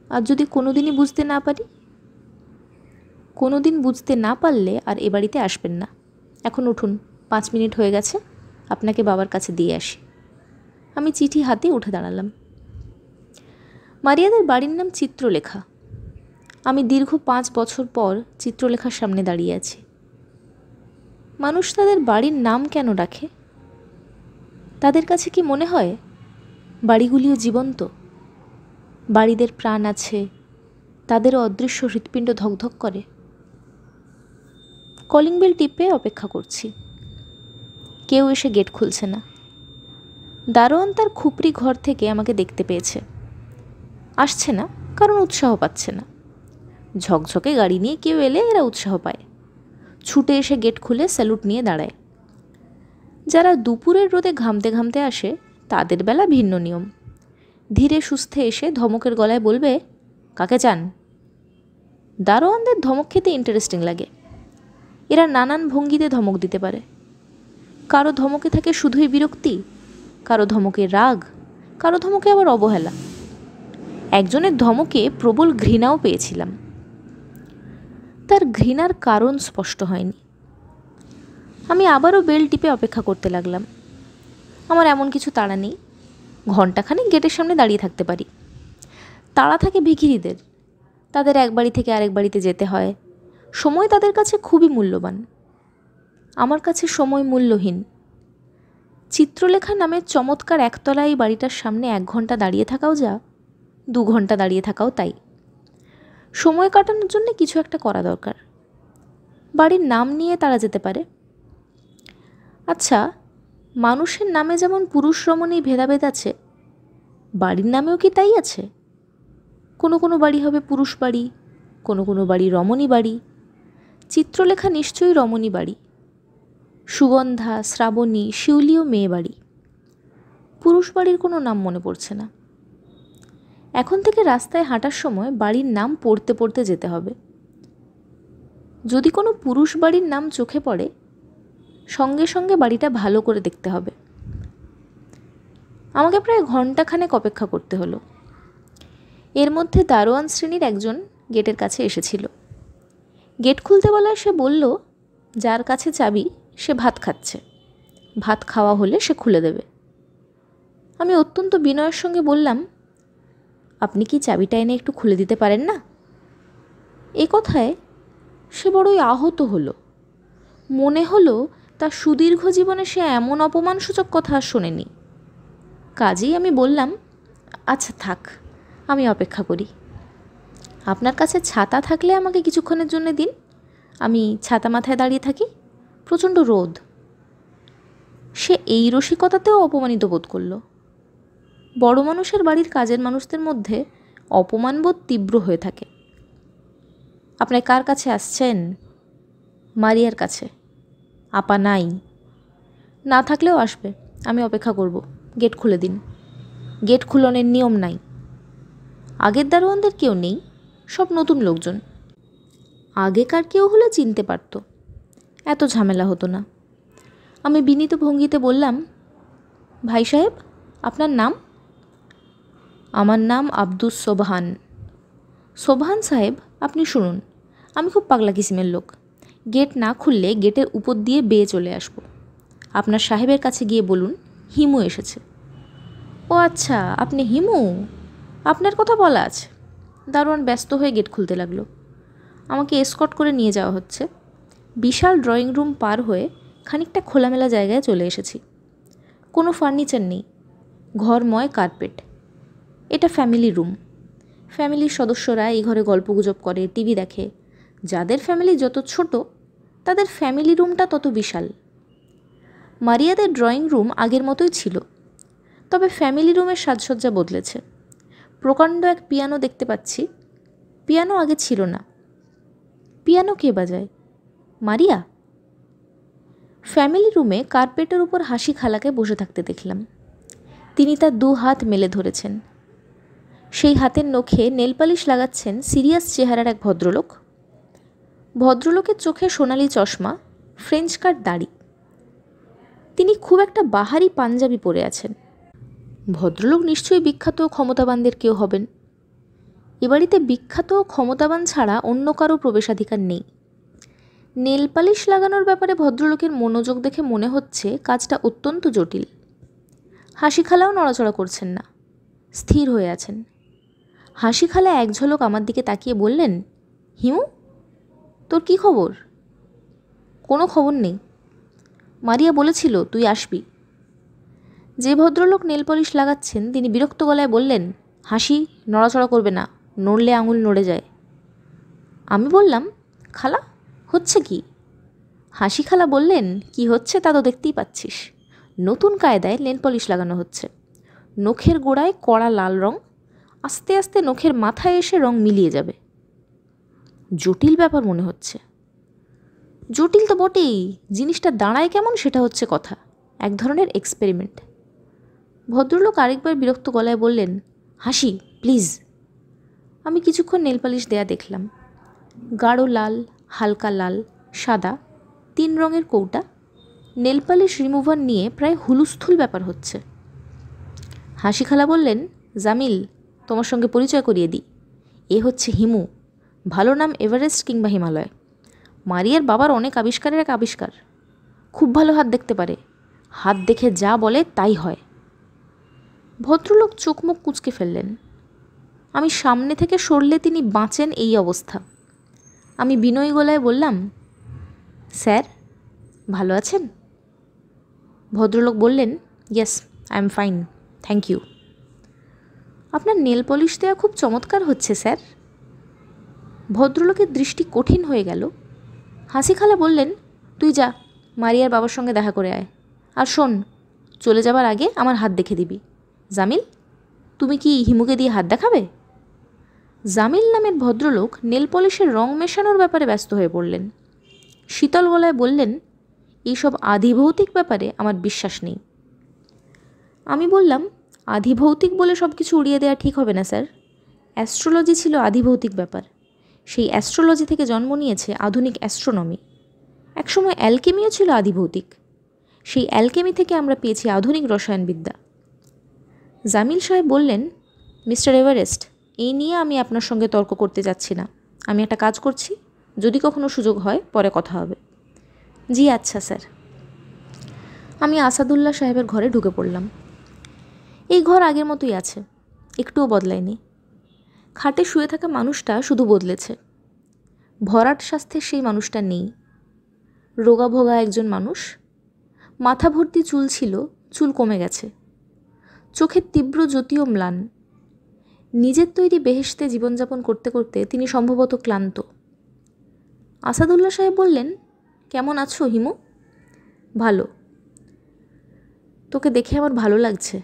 আর যদি কোনো দিনই বুঝতে না পারি? কোনো দিন বুঝতে না পারলে আর এ বাড়িতে আসবেন না। এখন উঠুন, 5 মিনিট হয়ে গেছে, আপনাকে বাবার কাছে দিয়ে আসি। আমি চিঠি হাতে উঠে দাঁড়ালাম। মারিয়াদের বাড়ির নাম চিত্রলেখা। আমি দীর্ঘ 5 বছর পর চিত্রলেখার সামনে দাঁড়িয়ে আছি। মানুষ তাদের বাড়ির নাম কেন রাখে? তাদের কাছে কি মনে হয় বাড়িগুলিও জীবন্ত? বাড়িদের প্রাণ আছে, তাদেরও অদৃশ্য হৃৎপিণ্ড ধকধক করে। কলিং বেল টিপে অপেক্ষা করছি। কেউ এসে গেট খুলছে না। দারোয়ান তার খুপড়ি ঘর থেকে আমাকে দেখতে পেয়েছে। আসছে না কারণ উৎসাহ পাচ্ছে না। ঝকঝকে গাড়ি নিয়ে কেউ এলে এরা উৎসাহ পায়। ছুটে এসে গেট খুলে স্যালুট নিয়ে দাঁড়ায়। যারা দুপুরের রোদে ঘামতে ঘামতে আসে তাদের বেলা ভিন্ন নিয়ম। ধীরে সুস্থে এসে ধমকের গলায় বলবে, কাকে চান? দারোয়ানদের ধমক খেতে ইন্টারেস্টিং লাগে। এরা নানান ভঙ্গিতে ধমক দিতে পারে। কারো ধমকে থাকে শুধুই বিরক্তি, কারো ধমকে রাগ, কারো ধমকে আবার অবহেলা। একজনের ধমকে প্রবল ঘৃণাও পেয়েছিলাম। তার ঘৃণার কারণ স্পষ্ট হয়নি। আমি আবারও বেল টিপে অপেক্ষা করতে লাগলাম। আমার এমন কিছু তাড়া নেই, ঘণ্টাখানেক গেটের সামনে দাঁড়িয়ে থাকতে পারি। তাড়া থাকে ভিখিরিদের, তাদের এক বাড়ি থেকে আরেক বাড়িতে যেতে হয়। সময় তাদের কাছে খুবই মূল্যবান, আমার কাছে সময় মূল্যহীন। চিত্রলেখা নামের চমৎকার একতলা এই বাড়িটার সামনে 1 ঘন্টা দাঁড়িয়ে থাকাও যা, 2 ঘন্টা দাঁড়িয়ে থাকাও তাই। সময় কাটানোর জন্য কিছু একটা করা দরকার। বাড়ির নাম নিয়ে তারা যেতে পারে। আচ্ছা, মানুষের নামে যেমন পুরুষ রমণী ভেদাভেদ আছে, বাড়ির নামেও কি তাই আছে? কোনো কোনো বাড়ি হবে পুরুষ বাড়ি, কোনো কোনো বাড়ি রমণী বাড়ি। চিত্রলেখা নিশ্চয়ই রমণী বাড়ি। সুগন্ধা, শ্রাবণী, শিউলিও মেয়ে বাড়ি। পুরুষ বাড়ির কোনো নাম মনে পড়ছে না। এখন থেকে রাস্তায় হাঁটার সময় বাড়ির নাম পড়তে পড়তে যেতে হবে। যদি কোনো পুরুষ বাড়ির নাম চোখে পড়ে, সঙ্গে সঙ্গে বাড়িটা ভালো করে দেখতে হবে। আমাকে প্রায় ঘণ্টাখানেক অপেক্ষা করতে হলো। এর মধ্যে দারোয়ান শ্রেণীর একজন গেটের কাছে এসেছিল। গেট খুলতে বলায় সে বলল, যার কাছে চাবি সে ভাত খাচ্ছে, ভাত খাওয়া হলে সে খুলে দেবে। আমি অত্যন্ত বিনয়ের সঙ্গে বললাম, আপনি কি চাবিটা এনে একটু খুলে দিতে পারেন না? এ কথায় সে বড়ই আহত হলো। মনে হলো তার সুদীর্ঘ জীবনে সে এমন অপমানসূচক কথা আর শোনেনি। কাজেই আমি বললাম, আচ্ছা থাক, আমি অপেক্ষা করি। আপনার কাছে ছাতা থাকলে আমাকে কিছুক্ষণের জন্য দিন, আমি ছাতা মাথায় দাঁড়িয়ে থাকি, প্রচণ্ড রোদ। সে এই রসিকতাতেও অপমানিত বোধ করল। বড় মানুষের বাড়ির কাজের মানুষদের মধ্যে অপমানবোধ তীব্র হয়ে থাকে। আপনি কার কাছে আসছেন? মারিয়ার কাছে। আপা নাই? না থাকলেও আসবে, আমি অপেক্ষা করব। গেট খুলে দিন। গেট খুলনের নিয়ম নাই। আগের দারোয়ানদের কেউ নেই, সব নতুন লোকজন। আগেকার কেউ হলে চিনতে পারত, এত ঝামেলা হতো না। আমি বিনীত ভঙ্গিতে বললাম, ভাই সাহেব, আপনার নাম? আমার নাম আব্দুস সোবহান। সোবহান সাহেব, আপনি শুনুন, আমি খুব পাগলা কিসিমের লোক। গেট না খুললে গেটের উপর দিয়ে বেয়ে চলে আসব। আপনার সাহেবের কাছে গিয়ে বলুন হিমু এসেছে। ও আচ্ছা, আপনি হিমু? আপনার কথা বলা আছে। দারোয়ান ব্যস্ত হয়ে গেট খুলতে লাগলো। আমাকে এসকর্ট করে নিয়ে যাওয়া হচ্ছে। বিশাল ড্রয়িং রুম পার হয়ে খানিকটা খোলামেলা জায়গায় চলে এসেছি। কোনো ফার্নিচার নেই, ঘরময় কার্পেট। এটা ফ্যামিলি রুম। ফ্যামিলির সদস্যরা এই ঘরে গল্পগুজব করে, টিভি দেখে। যাদের ফ্যামিলি যত ছোট, তাদের ফ্যামিলি রুমটা তত বিশাল। মারিয়াদের ড্রয়িং রুম আগের মতোই ছিল, তবে ফ্যামিলি রুমের সাজসজ্জা বদলেছে। প্রকাণ্ড এক পিয়ানো দেখতে পাচ্ছি। পিয়ানো আগে ছিল না। পিয়ানো কে বাজায়? মারিয়া? ফ্যামিলি রুমে কার্পেটের উপর হাসি খালাকে বসে থাকতে দেখলাম। তিনি তার 2 হাত মেলে ধরেছেন। সেই হাতের নখে নেলপালিশ লাগাচ্ছেন সিরিয়াস চেহারার এক ভদ্রলোক। ভদ্রলোকের চোখে সোনালি চশমা, ফ্রেঞ্চ কাট দাড়ি। তিনি খুব একটা বাহারি পাঞ্জাবি পরে আছেন। ভদ্রলোক নিশ্চয়ই বিখ্যাত ক্ষমতাবানদের কেউ হবেন। এ বাড়িতে বিখ্যাত ক্ষমতাবান ছাড়া অন্য কারো প্রবেশাধিকার নেই। নেলপালিশ লাগানোর ব্যাপারে ভদ্রলোকের মনোযোগ দেখে মনে হচ্ছে কাজটা অত্যন্ত জটিল। হাসি খালাও নড়াচড়া করছেন না, স্থির হয়ে আছেন। হাসি খালা এক ঝলক আমার দিকে তাকিয়ে বললেন, হিমু, তোর কি খবর? কোনো খবর নেই। মারিয়া বলেছিল তুই আসবি। যে ভদ্রলোক নেল পলিশ লাগাচ্ছেন তিনি বিরক্ত গলায় বললেন, হাসি, নড়াচড়া করবে না, নড়লে আঙুল নড়ে যায়। আমি বললাম, খালা, হচ্ছে কি? হাসি খালা বললেন, কি হচ্ছে তা তো দেখতেই পাচ্ছিস। নতুন কায়দায় নেল পলিশ লাগানো হচ্ছে। নখের গোড়ায় কড়া লাল রং, আস্তে আস্তে নখের মাথায় এসে রং মিলিয়ে যাবে। জটিল ব্যাপার মনে হচ্ছে। জটিল তো বটেই, জিনিসটা দাঁড়ায় কেমন সেটা হচ্ছে কথা। এক ধরনের এক্সপেরিমেন্ট। ভদ্রলোক আরেকবার বিরক্ত গলায় বললেন, হাসি প্লিজ। আমি কিছুক্ষণ নেল পালিশ দেয়া দেখলাম। গাঢ় লাল, হালকা লাল, সাদা, 3 রঙের কৌটা, নেল পালিশ রিমুভার নিয়ে প্রায় হুলুস্থুল ব্যাপার হচ্ছে। হাসি খালা বললেন, জামিল, তোমার সঙ্গে পরিচয় করিয়ে দিই, এ হচ্ছে হিমু, ভালো নাম এভারেস্ট কিংবা হিমালয়। মারিয়ার বাবার অনেক আবিষ্কারের এক আবিষ্কার। খুব ভালো হাত দেখতে পারে, হাত দেখে যা বলে তাই হয়। ভদ্রলোক চোখ মুখ কুঁচকে ফেললেন। আমি সামনে থেকে সরলে তিনি বাঁচেন এই অবস্থা। আমি বিনয়ী গলায় বললাম, স্যার ভালো আছেন? ভদ্রলোক বললেন, yes, I am fine, thank you. আপনার নেল পলিশ দেওয়া খুব চমৎকার হচ্ছে স্যার। ভদ্রলোকের দৃষ্টি কঠিন হয়ে গেল। হাসি খালা বললেন, তুই যা, মারিয়ার বাবার সঙ্গে দেখা করে আয়। আর শোন, চলে যাবার আগে আমার হাত দেখে দিবি। জামিল, তুমি কি হিমুকে দিয়ে হাত দেখাবে? জামিল নামের ভদ্রলোক নেল পলিশের রং মেশানোর ব্যাপারে ব্যস্ত হয়ে পড়লেন। শীতল গলায় বললেন, এইসব আধিভৌতিক ব্যাপারে আমার বিশ্বাস নেই। আমি বললাম, আধিভৌতিক বলে সব কিছু উড়িয়ে দেওয়া ঠিক হবে না স্যার। অ্যাস্ট্রোলজি ছিল আধিভৌতিক ব্যাপার। সেই অ্যাস্ট্রোলজি থেকে জন্ম নিয়েছে আধুনিক অ্যাস্ট্রোনমি। একসময় অ্যালকেমিও ছিল আধিভৌতিক। সেই অ্যালকেমি থেকে আমরা পেয়েছি আধুনিক রসায়নবিদ্যা। জামিল সাহেব বললেন, মিস্টার এভারেস্ট, এই নিয়ে আমি আপনার সঙ্গে তর্ক করতে যাচ্ছি না। আমি একটা কাজ করছি, যদি কখনো সুযোগ হয় পরে কথা হবে। জি আচ্ছা স্যার। আমি আসাদুল্লাহ সাহেবের ঘরে ঢুকে পড়লাম। এই ঘর আগের মতোই আছে, একটুও বদলায়নি। খাটে শুয়ে থাকা মানুষটা শুধু বদলেছে। ভরাট স্বাস্থ্যের সেই মানুষটা নেই। রোগাভোগা একজন মানুষ। মাথা ভর্তি চুল ছিল, চুল কমে গেছে। চোখের তীব্র জ্যোতিও ম্লান। নিজের তৈরি বেহেশতে জীবনযাপন করতে করতে তিনি সম্ভবত ক্লান্ত। আসাদুল্লাহ সাহেব বললেন, কেমন আছো হিমু? ভালো। তোকে দেখে আমার ভালো লাগছে।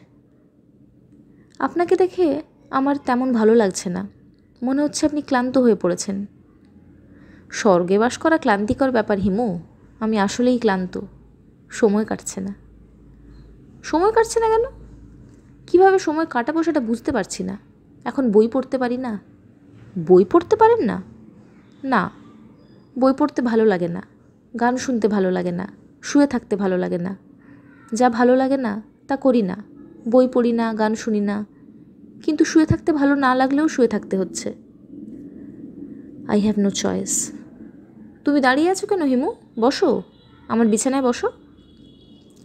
আপনাকে দেখে আমার তেমন ভালো লাগছে না, মনে হচ্ছে আপনি ক্লান্ত হয়ে পড়েছেন। স্বর্গে বাস করা ক্লান্তিকর ব্যাপার হিমু, আমি আসলেই ক্লান্ত, সময় কাটছে না। সময় কাটছে না কেন? কীভাবে সময় কাটাবো সেটা বুঝতে পারছি না। এখন বই পড়তে পারি না। বই পড়তে পারেন না? না, বই পড়তে ভালো লাগে না, গান শুনতে ভালো লাগে না, শুয়ে থাকতে ভালো লাগে না। যা ভালো লাগে না তা করি না, বই পড়ি না, গান শুনি না, কিন্তু শুয়ে থাকতে ভালো না লাগলেও শুয়ে থাকতে হচ্ছে। I have no choice. তুমি দাঁড়িয়ে আছো কেন হিমু? বসো, আমার বিছানায় বসো।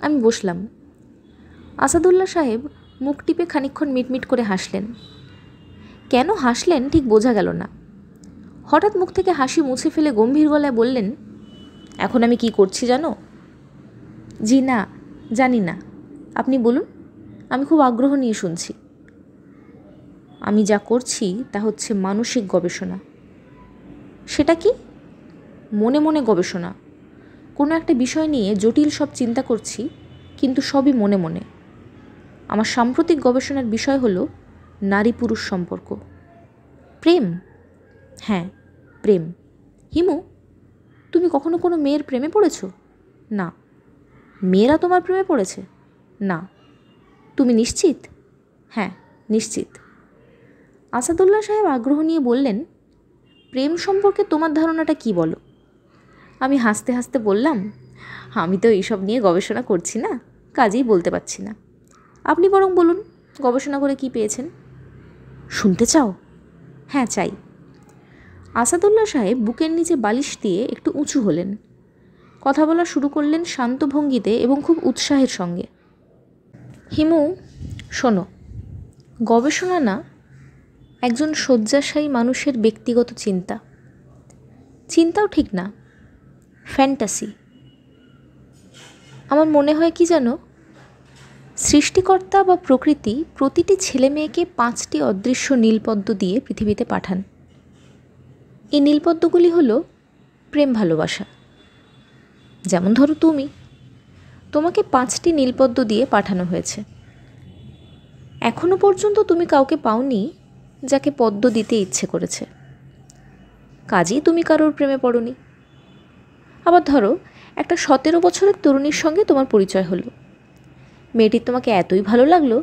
আমি বসলাম। আসাদুল্লাহ সাহেব মুখ টিপে খানিকক্ষণ মিটমিট করে হাসলেন। কেন হাসলেন ঠিক বোঝা গেল না। হঠাৎ মুখ থেকে হাসি মুছে ফেলে গম্ভীর গলায় বললেন, এখন আমি কি করছি জানো? জি না, জানি না, আপনি বলুন, আমি খুব আগ্রহ নিয়ে শুনছি। আমি যা করছি তা হচ্ছে মানসিক গবেষণা। সেটা কি? মনে মনে গবেষণা। কোনো একটা বিষয় নিয়ে জটিল সব চিন্তা করছি, কিন্তু সবই মনে মনে। আমার সাম্প্রতিক গবেষণার বিষয় হলো নারী পুরুষ সম্পর্ক। প্রেম? হ্যাঁ, প্রেম। হিমু, তুমি কখনো কোনো মেয়ের প্রেমে পড়েছ? না। মেয়েরা তোমার প্রেমে পড়েছে? না। তুমি নিশ্চিত? হ্যাঁ, নিশ্চিত। আসাদুল্লাহ সাহেব আগ্রহ নিয়ে বললেন, প্রেম সম্পর্কে তোমার ধারণাটা কি বলো? আমি হাসতে হাসতে বললাম, আমি তো এইসব নিয়ে গবেষণা করছি না, কাজেই বলতে পারছি না। আপনি বরং বলুন, গবেষণা করে কি পেয়েছেন? শুনতে চাও? হ্যাঁ, চাই। আসাদুল্লাহ সাহেব বুকের নিচে বালিশ দিয়ে একটু উঁচু হলেন। কথা বলা শুরু করলেন শান্ত ভঙ্গিতে এবং খুব উৎসাহের সঙ্গে। হিমু, শোনো, গবেষণা না, একজন শয্যাশায়ী মানুষের ব্যক্তিগত চিন্তা। চিন্তাও ঠিক না, ফ্যান্টাসি। আমার মনে হয় কি জানো, সৃষ্টিকর্তা বা প্রকৃতি প্রতিটি ছেলে মেয়েকে 5টি অদৃশ্য নীলপদ্ম দিয়ে পৃথিবীতে পাঠান। এই নীলপদ্মগুলি হলো প্রেম ভালোবাসা। যেমন ধরো তোমাকে 5টি নীলপদ্ম দিয়ে পাঠানো হয়েছে। এখনো পর্যন্ত তুমি কাউকে পাওনি যাকে পদ্ম দিতে ইচ্ছে করেছে, কাজেই তুমি কারোর প্রেমে পড়োনি। আবার ধরো, একটা 17 বছরের তরুণীর সঙ্গে তোমার পরিচয় হলো। মেয়েটির তোমাকে এতই ভালো লাগলো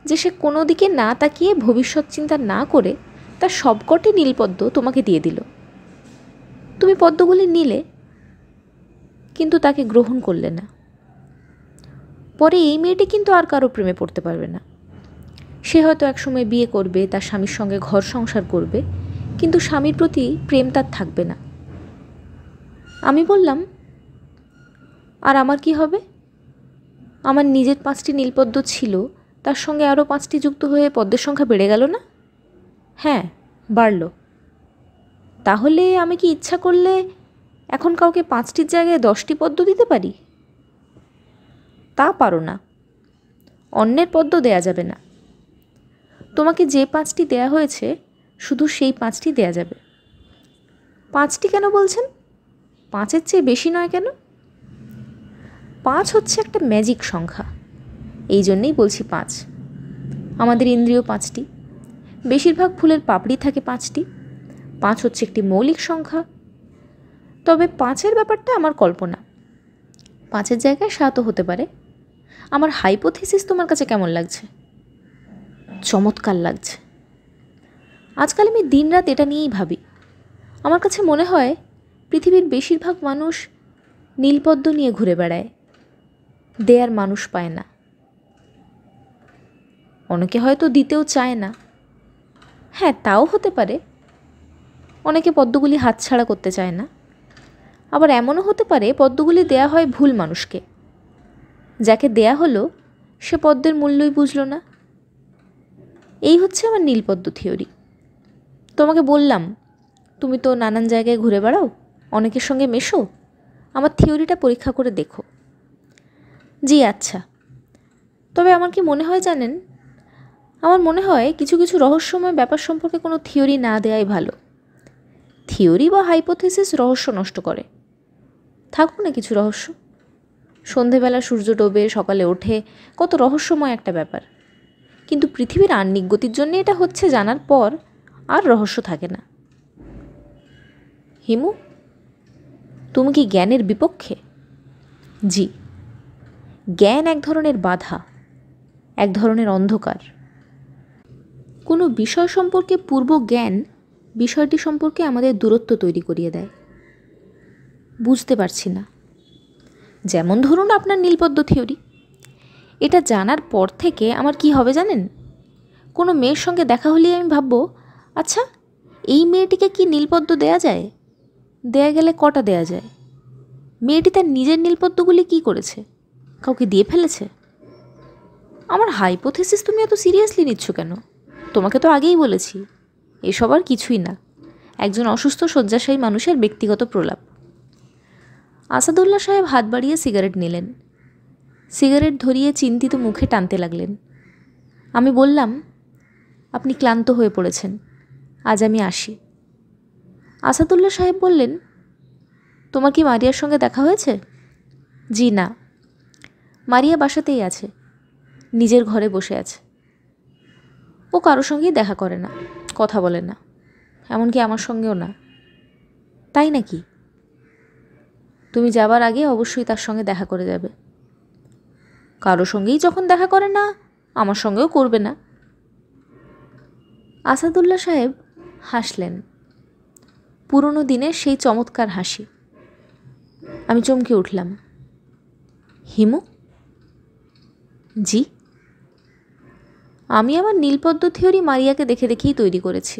যে সে কোনো দিকে না তাকিয়ে ভবিষ্যৎ চিন্তা না করে তার সবকটি নীলপদ্ম তোমাকে দিয়ে দিল। তুমি পদ্মগুলি নিলে, কিন্তু তাকে গ্রহণ করলে না। পরে এই মেয়েটি কিন্তু আর কারো প্রেমে পড়তে পারবে না। সে হয়তো একসময় বিয়ে করবে, তার স্বামীর সঙ্গে ঘর সংসার করবে, কিন্তু স্বামীর প্রতি প্রেম তার থাকবে না। আমি বললাম, আর আমার কি হবে? আমার নিজের 5টি নীলপদ্ম ছিল, তার সঙ্গে আরও 5টি যুক্ত হয়ে পদ্মের সংখ্যা বেড়ে গেল না? হ্যাঁ, বাড়ল। তাহলে আমি কি ইচ্ছা করলে এখন কাউকে 5টির জায়গায় 10টি পদ্ম দিতে পারি? তা পারো না। অন্যের পদ্ম দেয়া যাবে না। তোমাকে যে 5টি দেয়া হয়েছে শুধু সেই 5টি দেয়া যাবে। 5টি কেন বলছেন? 5-এর চেয়ে বেশি নয় কেন? 5 হচ্ছে একটা ম্যাজিক সংখ্যা, এই জন্যেই বলছি 5। আমাদের ইন্দ্রিয় 5টি, বেশিরভাগ ফুলের পাপড়ি থাকে 5টি। 5 হচ্ছে একটি মৌলিক সংখ্যা। তবে 5-এর ব্যাপারটা আমার কল্পনা। 5-এর জায়গায় 7ও হতে পারে। আমার হাইপোথিসিস তোমার কাছে কেমন লাগছে? চমৎকার লাগছে। আজকাল আমি দিনরাত এটা নিয়েই ভাবি। আমার কাছে মনে হয় পৃথিবীর বেশিরভাগ মানুষ নীলপদ্ম নিয়ে ঘুরে বেড়ায়, দেয়ার মানুষ পায় না। অনেকে হয়তো দিতেও চায় না। হ্যাঁ, তাও হতে পারে। অনেকে পদ্মগুলি হাতছাড়া করতে চায় না। আবার এমনও হতে পারে পদ্মগুলি দেয়া হয় ভুল মানুষকে। যাকে দেয়া হলো সে পদ্মের মূল্যই বুঝল না। এই হচ্ছে আমার নীলপদ্ম থিওরি। তোমাকে বললাম, তুমি তো নানান জায়গায় ঘুরে বেড়াও, অনেকের সঙ্গে মেশো, আমার থিওরিটা পরীক্ষা করে দেখো। জি আচ্ছা। তবে আমার কি মনে হয় জানেন, আমার মনে হয় কিছু কিছু রহস্যময় ব্যাপার সম্পর্কে কোনো থিওরি না দেওয়াই ভালো। থিওরি বা হাইপোথিসিস রহস্য নষ্ট করে। থাকুক না কিছু রহস্য। সন্ধেবেলা সূর্য ডোবে, সকালে ওঠে, কত রহস্যময় একটা ব্যাপার। কিন্তু পৃথিবীর আহ্নিক গতির জন্য এটা হচ্ছে জানার পর আর রহস্য থাকে না। হিমু, তুমি কি জ্ঞানের বিপক্ষে? জি। জ্ঞান এক ধরনের বাধা, এক ধরনের অন্ধকার। কোনো বিষয় সম্পর্কে পূর্ব জ্ঞান বিষয়টি সম্পর্কে আমাদের দূরত্ব তৈরি করিয়ে দেয়। বুঝতে পারছি না। যেমন ধরুন আপনার নীলপদ্ম থিওরি। এটা জানার পর থেকে আমার কি হবে জানেন? কোনো মেয়ের সঙ্গে দেখা হলেই আমি ভাববো, আচ্ছা এই মেয়েটিকে কি নীলপদ্ম দেয়া যায়? দেয়া গেলে কটা দেয়া যায়? মেয়েটি তার নিজের নীলপদ্মগুলি কি করেছে? কাউকে দিয়ে ফেলেছে? আমার হাইপোথিসিস তুমি এত সিরিয়াসলি নিচ্ছ কেন? তোমাকে তো আগেই বলেছি, এসব আর কিছুই না, একজন অসুস্থ শয্যাশায়ী মানুষের ব্যক্তিগত প্রলাপ। আসাদুল্লাহ সাহেব হাত বাড়িয়ে সিগারেট নিলেন। সিগারেট ধরিয়ে চিন্তিত মুখে টানতে লাগলেন। আমি বললাম, আপনি ক্লান্ত হয়ে পড়েছেন, আজ আমি আসি। আসাদুল্লাহ সাহেব বললেন, তোমার কি মারিয়ার সঙ্গে দেখা হয়েছে? জি না। মারিয়া বাসাতেই আছে, নিজের ঘরে বসে আছে। ও কারোর সঙ্গেই দেখা করে না, কথা বলে না, এমনকি আমার সঙ্গেও না। তাই নাকি? তুমি যাবার আগে অবশ্যই তার সঙ্গে দেখা করে যাবে। কারোর সঙ্গেই যখন দেখা করে না, আমার সঙ্গেও করবে না। আসাদুল্লাহ সাহেব হাসলেন, পুরনো দিনের সেই চমৎকার হাসি। আমি চমকে উঠলাম। হিমু? জি। আমি আমার নীলপদ্ম থিওরি মারিয়াকে দেখে দেখেই তৈরি করেছি।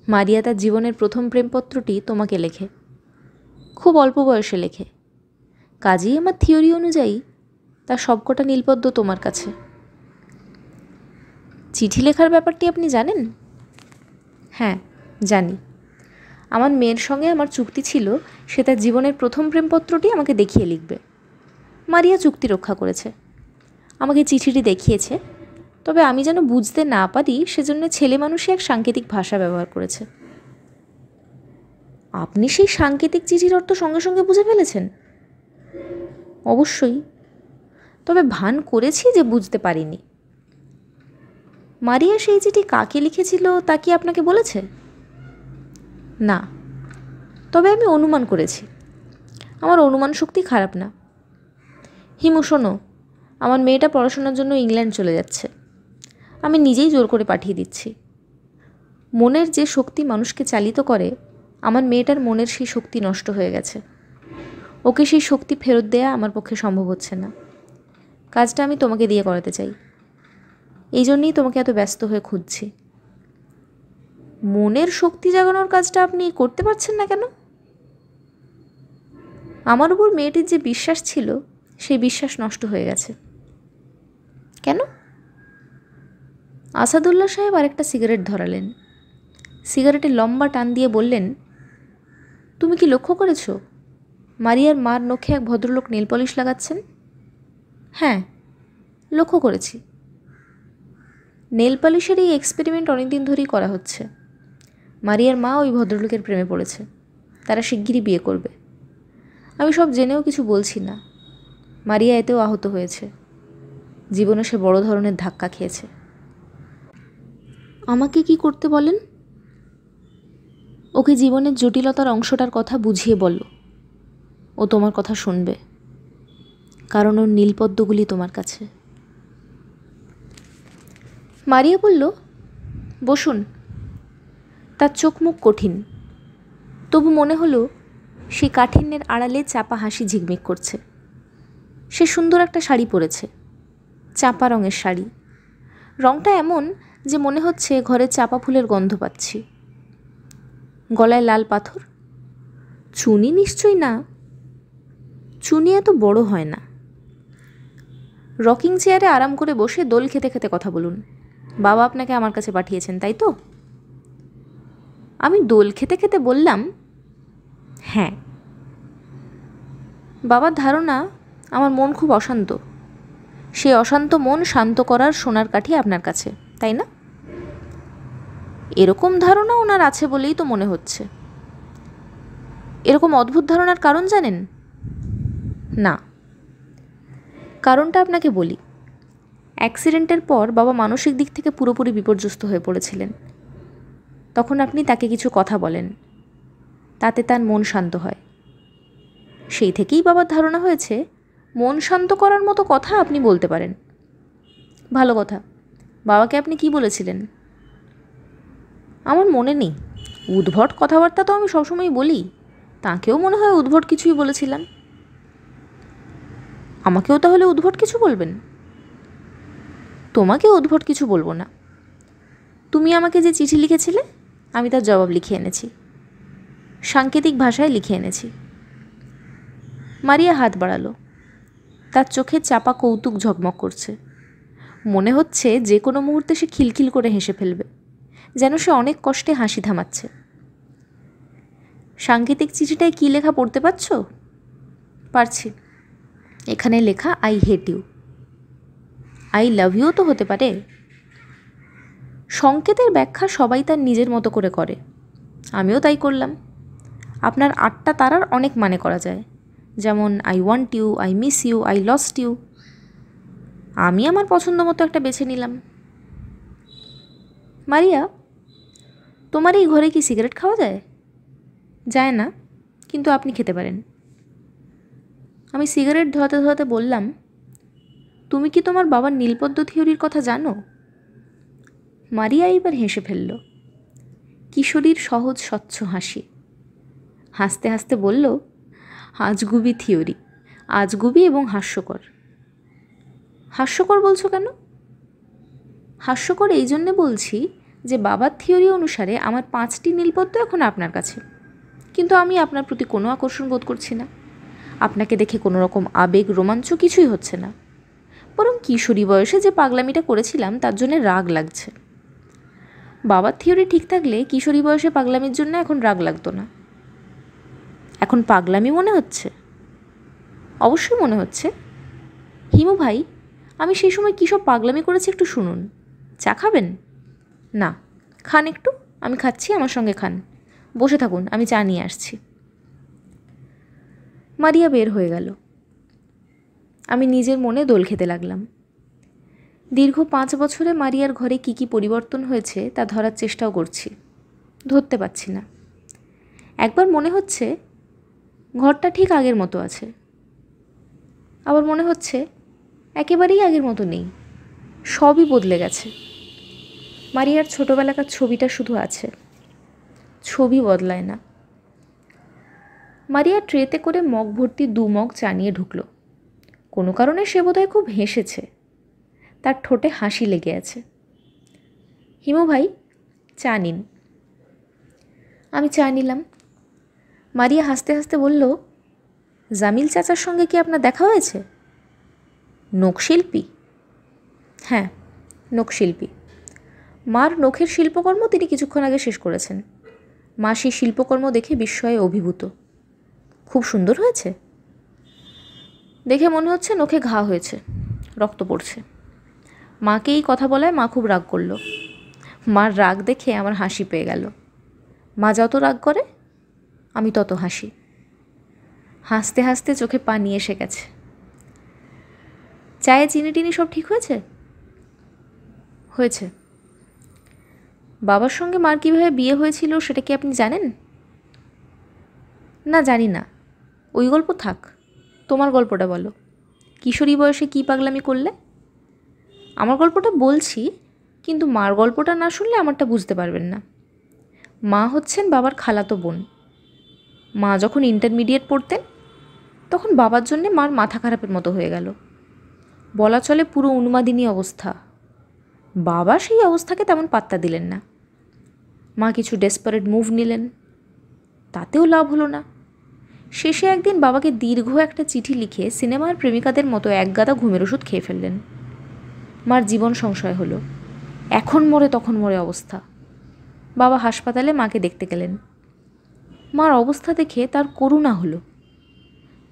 মারিয়া তার জীবনের প্রথম প্রেমপত্রটি তোমাকে লেখে, খুব অল্প বয়সে লেখে। কাজেই আমার থিওরি অনুযায়ী তার সবকটা নীলপদ্ম তোমার কাছে। চিঠি লেখার ব্যাপারটি আপনি জানেন? হ্যাঁ, জানি। আমার মেয়ের সঙ্গে আমার চুক্তি ছিল, সে তার জীবনের প্রথম প্রেমপত্রটি আমাকে দেখিয়ে লিখবে। মারিয়া চুক্তি রক্ষা করেছে, আমাকে চিঠিটি দেখিয়েছে। তবে আমি যেন বুঝতে না পারি সেজন্য ছেলে মানুষই এক সাংকেতিক ভাষা ব্যবহার করেছে। আপনি সেই সাংকেতিক চিঠির অর্থ সঙ্গে সঙ্গে বুঝে ফেলেছেন? অবশ্যই, তবে ভান করেছি যে বুঝতে পারিনি। মারিয়া সেই চিঠি কাকে লিখেছিল তা কি আপনাকে বলেছে? না, তবে আমি অনুমান করেছি। আমার অনুমান শক্তি খারাপ না। হিমু শোনো, আমার মেয়েটা পড়াশোনার জন্য ইংল্যান্ড চলে যাচ্ছে। আমি নিজেই জোর করে পাঠিয়ে দিচ্ছি। মনের যে শক্তি মানুষকে চালিত করে, আমার মেয়েটার মনের সেই শক্তি নষ্ট হয়ে গেছে। ও ওকে সেই শক্তি ফেরত দেয়া আমার পক্ষে সম্ভব হচ্ছে না। কাজটা আমি তোমাকে দিয়ে করাতে চাই, এই জন্যেই তোমাকে এত ব্যস্ত হয়ে খুঁজছি। মনের শক্তি জাগানোর কাজটা আপনি করতে পারছেন না কেন? আমার উপর মেয়েটির যে বিশ্বাস ছিল সেই বিশ্বাস নষ্ট হয়ে গেছে। কেন? আসাদুল্লাহ সাহেব আরেকটা সিগারেট ধরালেন। সিগারেটে লম্বা টান দিয়ে বললেন, তুমি কি লক্ষ্য করেছ মারিয়ার মার নখে এক ভদ্রলোক নেল পলিশ লাগাচ্ছেন? হ্যাঁ, লক্ষ্য করেছি। নেল পলিশের এই এক্সপেরিমেন্ট অনেকদিন ধরেই করা হচ্ছে। মারিয়ার মা ওই ভদ্রলোকের প্রেমে পড়েছে, তারা শিগগিরই বিয়ে করবে। আমি সব জেনেও কিছু বলছি না। মারিয়া এতেও আহত হয়েছে, জীবনে সে বড় ধরনের ধাক্কা খেয়েছে। আমাকে কি করতে বলেন? ওকে জীবনের জটিলতার অংশটার কথা বুঝিয়ে বলো। ও তোমার কথা শুনবে, কারণ ওর নীলপদ্মগুলি তোমার কাছে। মারিয়া বলল, বসুন। তার চোখ মুখ কঠিন, তবু মনে হলো সেই কাঠিন্যের আড়ালে চাপা হাসি ঝিকমিক করছে। সে সুন্দর একটা শাড়ি পরেছে, চাপা রঙের শাড়ি। রঙটা এমন যে মনে হচ্ছে ঘরে চাপা ফুলের গন্ধ পাচ্ছি। গলায় লাল পাথর। চুনি নিশ্চয়ই না, চুনি এত বড় হয় না। রকিং চেয়ারে আরাম করে বসে দোল খেতে খেতে কথা বলুন। বাবা আপনাকে আমার কাছে পাঠিয়েছেন, তাই তো? আমি দোল খেতে খেতে বললাম, হ্যাঁ। বাবার ধারণা আমার মন খুব অশান্ত। সেই অশান্ত মন শান্ত করার সোনার কাঠি আপনার কাছে, তাই না? এরকম ধারণা ওনার আছে বলেই তো মনে হচ্ছে। এরকম অদ্ভুত ধারণার কারণ জানেন? না। কারণটা আপনাকে বলি। অ্যাক্সিডেন্টের পর বাবা মানসিক দিক থেকে পুরোপুরি বিপর্যস্ত হয়ে পড়েছিলেন। তখন আপনি তাকে কিছু কথা বলেন, তাতে তার মন শান্ত হয়। সেই থেকেই বাবার ধারণা হয়েছে মন শান্ত করার মতো কথা আপনি বলতে পারেন। ভালো কথা। বাবাকে আপনি কি বলেছিলেন? আমার মনে নেই। উদ্ভট কথাবার্তা তো আমি সবসময় বলি, তাকেও মনে হয় উদ্ভট কিছুই বলেছিলাম। আমাকেও তাহলে উদ্ভট কিছু বলবেন? তোমাকে উদ্ভট কিছু বলবো না। তুমি আমাকে যে চিঠি লিখেছিলে আমি তার জবাব লিখে এনেছি, সাংকেতিক ভাষায় লিখে এনেছি। মারিয়া হাত বাড়ালো। তার চোখে চাপা কৌতুক ঝকমক করছে। মনে হচ্ছে যে কোনো মুহূর্তে সে খিলখিল করে হেসে ফেলবে, যেন সে অনেক কষ্টে হাসি থামাচ্ছে। সাংকেতিক চিঠিটায় কী লেখা পড়তে পারছ? পারছি। এখানে লেখা I hate you. I love you তো হতে পারে। সংকেতের ব্যাখ্যা সবাই তার নিজের মতো করে করে, আমিও তাই করলাম। আপনার 8টা তারার অনেক মানে করা যায়, যেমন I want you, I miss you, I lost you. আমি আমার পছন্দ মতো একটা বেছে নিলাম। মারিয়া, তোমার এই ঘরে কি সিগারেট খাওয়া যায়? যায় না, কিন্তু আপনি খেতে পারেন। আমি সিগারেট ধোয়াতে ধোয়াতে বললাম, তুমি কি তোমার বাবার নীলপদ্ম থিওরির কথা জানো? মারিয়া এইবার হেসে ফেলল, কিশোরীর সহজ স্বচ্ছ হাসি। হাসতে হাসতে বলল, আজগুবি থিওরি, আজগুবি এবং হাস্যকর। হাস্যকর বলছো কেন? হাস্যকর এই জন্যে বলছি যে বাবার থিওরি অনুসারে আমার 5টি নীলপদ্ম এখন আপনার কাছে, কিন্তু আমি আপনার প্রতি কোনো আকর্ষণ বোধ করছি না। আপনাকে দেখে কোনো রকম আবেগ রোমাঞ্চ কিছুই হচ্ছে না, বরং কিশোরী বয়সে যে পাগলামিটা করেছিলাম তার জন্য রাগ লাগছে। বাবার থিওরি ঠিক থাকলে কিশোরী বয়সে পাগলামির জন্য এখন রাগ লাগতো না। এখন পাগলামি মনে হচ্ছে? অবশ্যই মনে হচ্ছে। হিমু ভাই, আমি সেই সময় কী সব পাগলামি করেছি একটু শুনুন। চা খাবেন? না, খান একটু। আমি খাচ্ছি, আমার সঙ্গে খান। বসে থাকুন, আমি চা নিয়ে আসছি। মারিয়া বের হয়ে গেল। আমি নিজের মনে দোল খেতে লাগলাম। দীর্ঘ 5 বছরে মারিয়ার ঘরে কী কী পরিবর্তন হয়েছে তা ধরার চেষ্টাও করছি, ধরতে পারছি না। একবার মনে হচ্ছে ঘরটা ঠিক আগের মতো আছে, আবার মনে হচ্ছে একেবারেই আগের মতো নেই, সবই বদলে গেছে। মারিয়ার ছোটোবেলাকার ছবিটা শুধু আছে, ছবি বদলায় না। মারিয়া ট্রেতে করে মগ ভর্তি 2 মগ চা নিয়ে ঢুকল। কোনো কারণে সে বোধহয় খুব হেসেছে, তার ঠোঁটে হাসি লেগে আছে। হিমু ভাই, চা নিন। আমি চা নিলাম। মারিয়া হাসতে হাসতে বলল, জামিল চাচার সঙ্গে কি আপনার দেখা হয়েছে? নখশিল্পী? হ্যাঁ, নখশিল্পী। মার নখের শিল্পকর্ম তিনি কিছুক্ষণ আগে শেষ করেছেন। মা সেই শিল্পকর্ম দেখে বিস্ময়ে অভিভূত। খুব সুন্দর হয়েছে। দেখে মনে হচ্ছে নখে ঘা হয়েছে, রক্ত পড়ছে। মাকে এই কথা বলায় মা খুব রাগ করল। মার রাগ দেখে আমার হাসি পেয়ে গেল। মা যত রাগ করে আমি তত হাসি। হাসতে হাসতে চোখে পানি এসে গেছে। চায়ে চিনি টিনি সব ঠিক হয়েছে? হয়েছে। বাবার সঙ্গে মার কীভাবে বিয়ে হয়েছিল সেটা কি আপনি জানেন? না, জানি না। ওই গল্প থাক, তোমার গল্পটা বলো। কিশোরী বয়সে কী পাগলামি করলে? আমার গল্পটা বলছি, কিন্তু মার গল্পটা না শুনলে আমারটা বুঝতে পারবেন না। মা হচ্ছেন বাবার খালাতো বোন। মা যখন ইন্টারমিডিয়েট পড়তেন তখন বাবার জন্যে মার মাথা খারাপের মতো হয়ে গেল। বলা চলে পুরো উন্মাদিনী অবস্থা। বাবা সেই অবস্থাকে তেমন পাত্তা দিলেন না। মা কিছু ডেসপারেট মুভ নিলেন, তাতেও লাভ হলো না। শেষে একদিন বাবাকে দীর্ঘ একটা চিঠি লিখে সিনেমার প্রেমিকাদের মতো একগাদা ঘুমের ওষুধ খেয়ে ফেললেন। মার জীবন সংশয় হলো। এখন মরে তখন মরে অবস্থা। বাবা হাসপাতালে মাকে দেখতে গেলেন। মার অবস্থা দেখে তার করুণা হলো।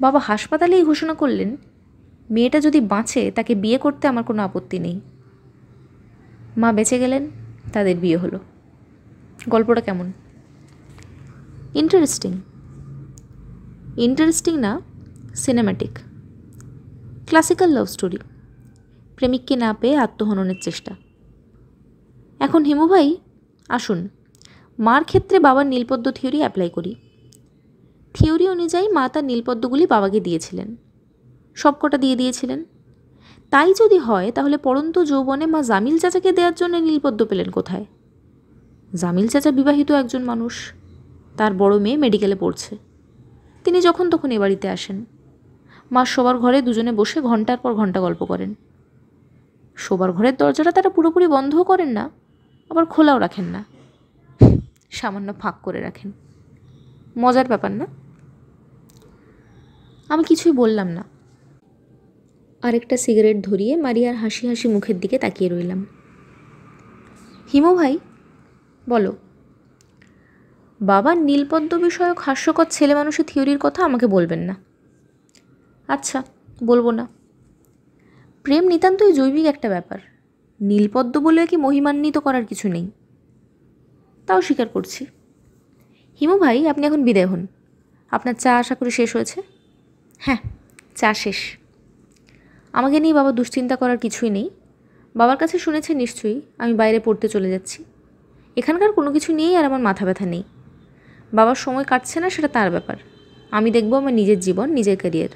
বাবা হাসপাতালেই ঘোষণা করলেন, মেয়েটা যদি বাঁচে তাকে বিয়ে করতে আমার কোনো আপত্তি নেই। মা বেঁচে গেলেন, তাদের বিয়ে হলো। গল্পটা কেমন? ইন্টারেস্টিং। ইন্টারেস্টিং না, সিনেম্যাটিক। Classical love story. প্রেমিককে না পেয়ে আত্মহননের চেষ্টা। এখন হিমু ভাই আসুন, মার ক্ষেত্রে বাবার নীলপদ্ম থিওরি অ্যাপ্লাই করি। থিওরি অনুযায়ী মা তার নীলপদ্মগুলি বাবাকে দিয়েছিলেন, সবকটা দিয়ে দিয়েছিলেন। তাই যদি হয় তাহলে পড়ন্ত যৌবনে মা জামিল চাচাকে দেওয়ার জন্য নীলপদ্ম পেলেন কোথায়? জামিল চাচা বিবাহিত একজন মানুষ, তার বড় মেয়ে মেডিকেলে পড়ছে। তিনি যখন তখন এ বাড়িতে আসেন। মা শোবার ঘরে দুজনে বসে ঘন্টার পর ঘন্টা গল্প করেন। শোবার ঘরের দরজাটা তারা পুরোপুরি বন্ধও করেন না, আবার খোলাও রাখেন না, সামান্য ফাঁক করে রাখেন। মজার ব্যাপার না? আমি কিছুই বললাম না। আরেকটা সিগারেট ধরিয়ে মারিয়ার হাসি হাসি মুখের দিকে তাকিয়ে রইলাম। হিমু ভাই বলো, বাবার নীলপদ্ম বিষয়ক হাস্যকর ছেলে মানুষের থিওরির কথা আমাকে বলবেন না। আচ্ছা, বলবো না। প্রেম নিতান্তই জৈবিক একটা ব্যাপার। নীলপদ্ম বলে কি মহিমান্বিত করার কিছু নেই, তাও স্বীকার করছি। হিমু ভাই, আপনি এখন বিদায় হন। আপনার চা আশা করি শেষ হয়েছে? হ্যাঁ, চা শেষ। আমাকে নিয়ে বাবা দুশ্চিন্তা করার কিছুই নেই। বাবার কাছে শুনেছে নিশ্চয়ই আমি বাইরে পড়তে চলে যাচ্ছি। এখানকার কোনো কিছু নিয়েই আর আমার মাথা ব্যথা নেই। বাবার সময় কাটছে না সেটা তার ব্যাপার। আমি দেখব আমার নিজের জীবন, নিজের ক্যারিয়ার।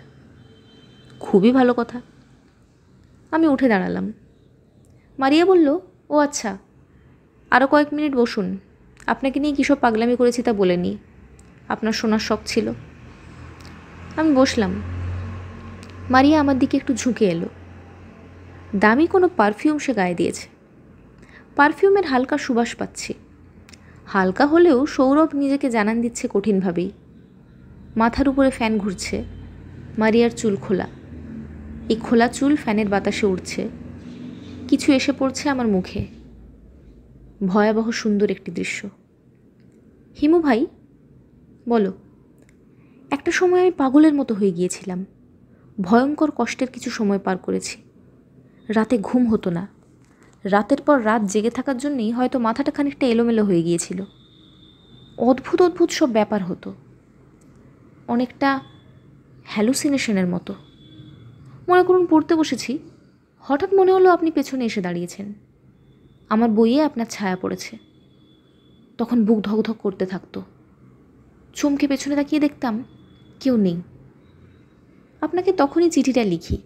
খুবই ভালো কথা। আমি উঠে দাঁড়ালাম। মারিয়া বলল, ও আচ্ছা, আরও কয়েক মিনিট বসুন। আপনাকে নিয়ে কী সব পাগলামি করেছি তা বলে নিই। আপনার শোনার শখ ছিল। আমি বসলাম। মারিয়া আমার দিকে একটু ঝুঁকে এলো। দামি কোনো পারফিউম সে গায়ে দিয়েছে। পারফিউমের হালকা সুবাস পাচ্ছি। হালকা হলেও সৌরভ নিজেকে জানান দিচ্ছে কঠিনভাবেই। মাথার উপরে ফ্যান ঘুরছে। মারিয়ার চুল খোলা। এই খোলা চুল ফ্যানের বাতাসে উড়ছে। কিছু এসে পড়ছে আমার মুখে। ভয়াবহ সুন্দর একটি দৃশ্য। হিমু ভাই বলো, একটা সময় আমি পাগলের মতো হয়ে গিয়েছিলাম। ভয়ঙ্কর কষ্টের কিছু সময় পার করেছি। রাতে ঘুম হতো না। রাতের পর রাত জেগে থাকার জন্যেই হয়তো মাথাটা খানিকটা এলোমেলো হয়ে গিয়েছিল। অদ্ভুত অদ্ভুত সব ব্যাপার হতো, অনেকটা হ্যালুসিনেশনের মতো। মনে করুন পড়তে বসেছি, হঠাৎ মনে হলো আপনি পেছনে এসে দাঁড়িয়েছেন। আমার বইয়ে আপনার ছায়া পড়েছে। তখন বুক ধকধক করতে থাকতো। চমকে পেছনে তাকিয়ে দেখতাম কেউ নেই। আপনাকে তখনই চিঠিটা লিখি।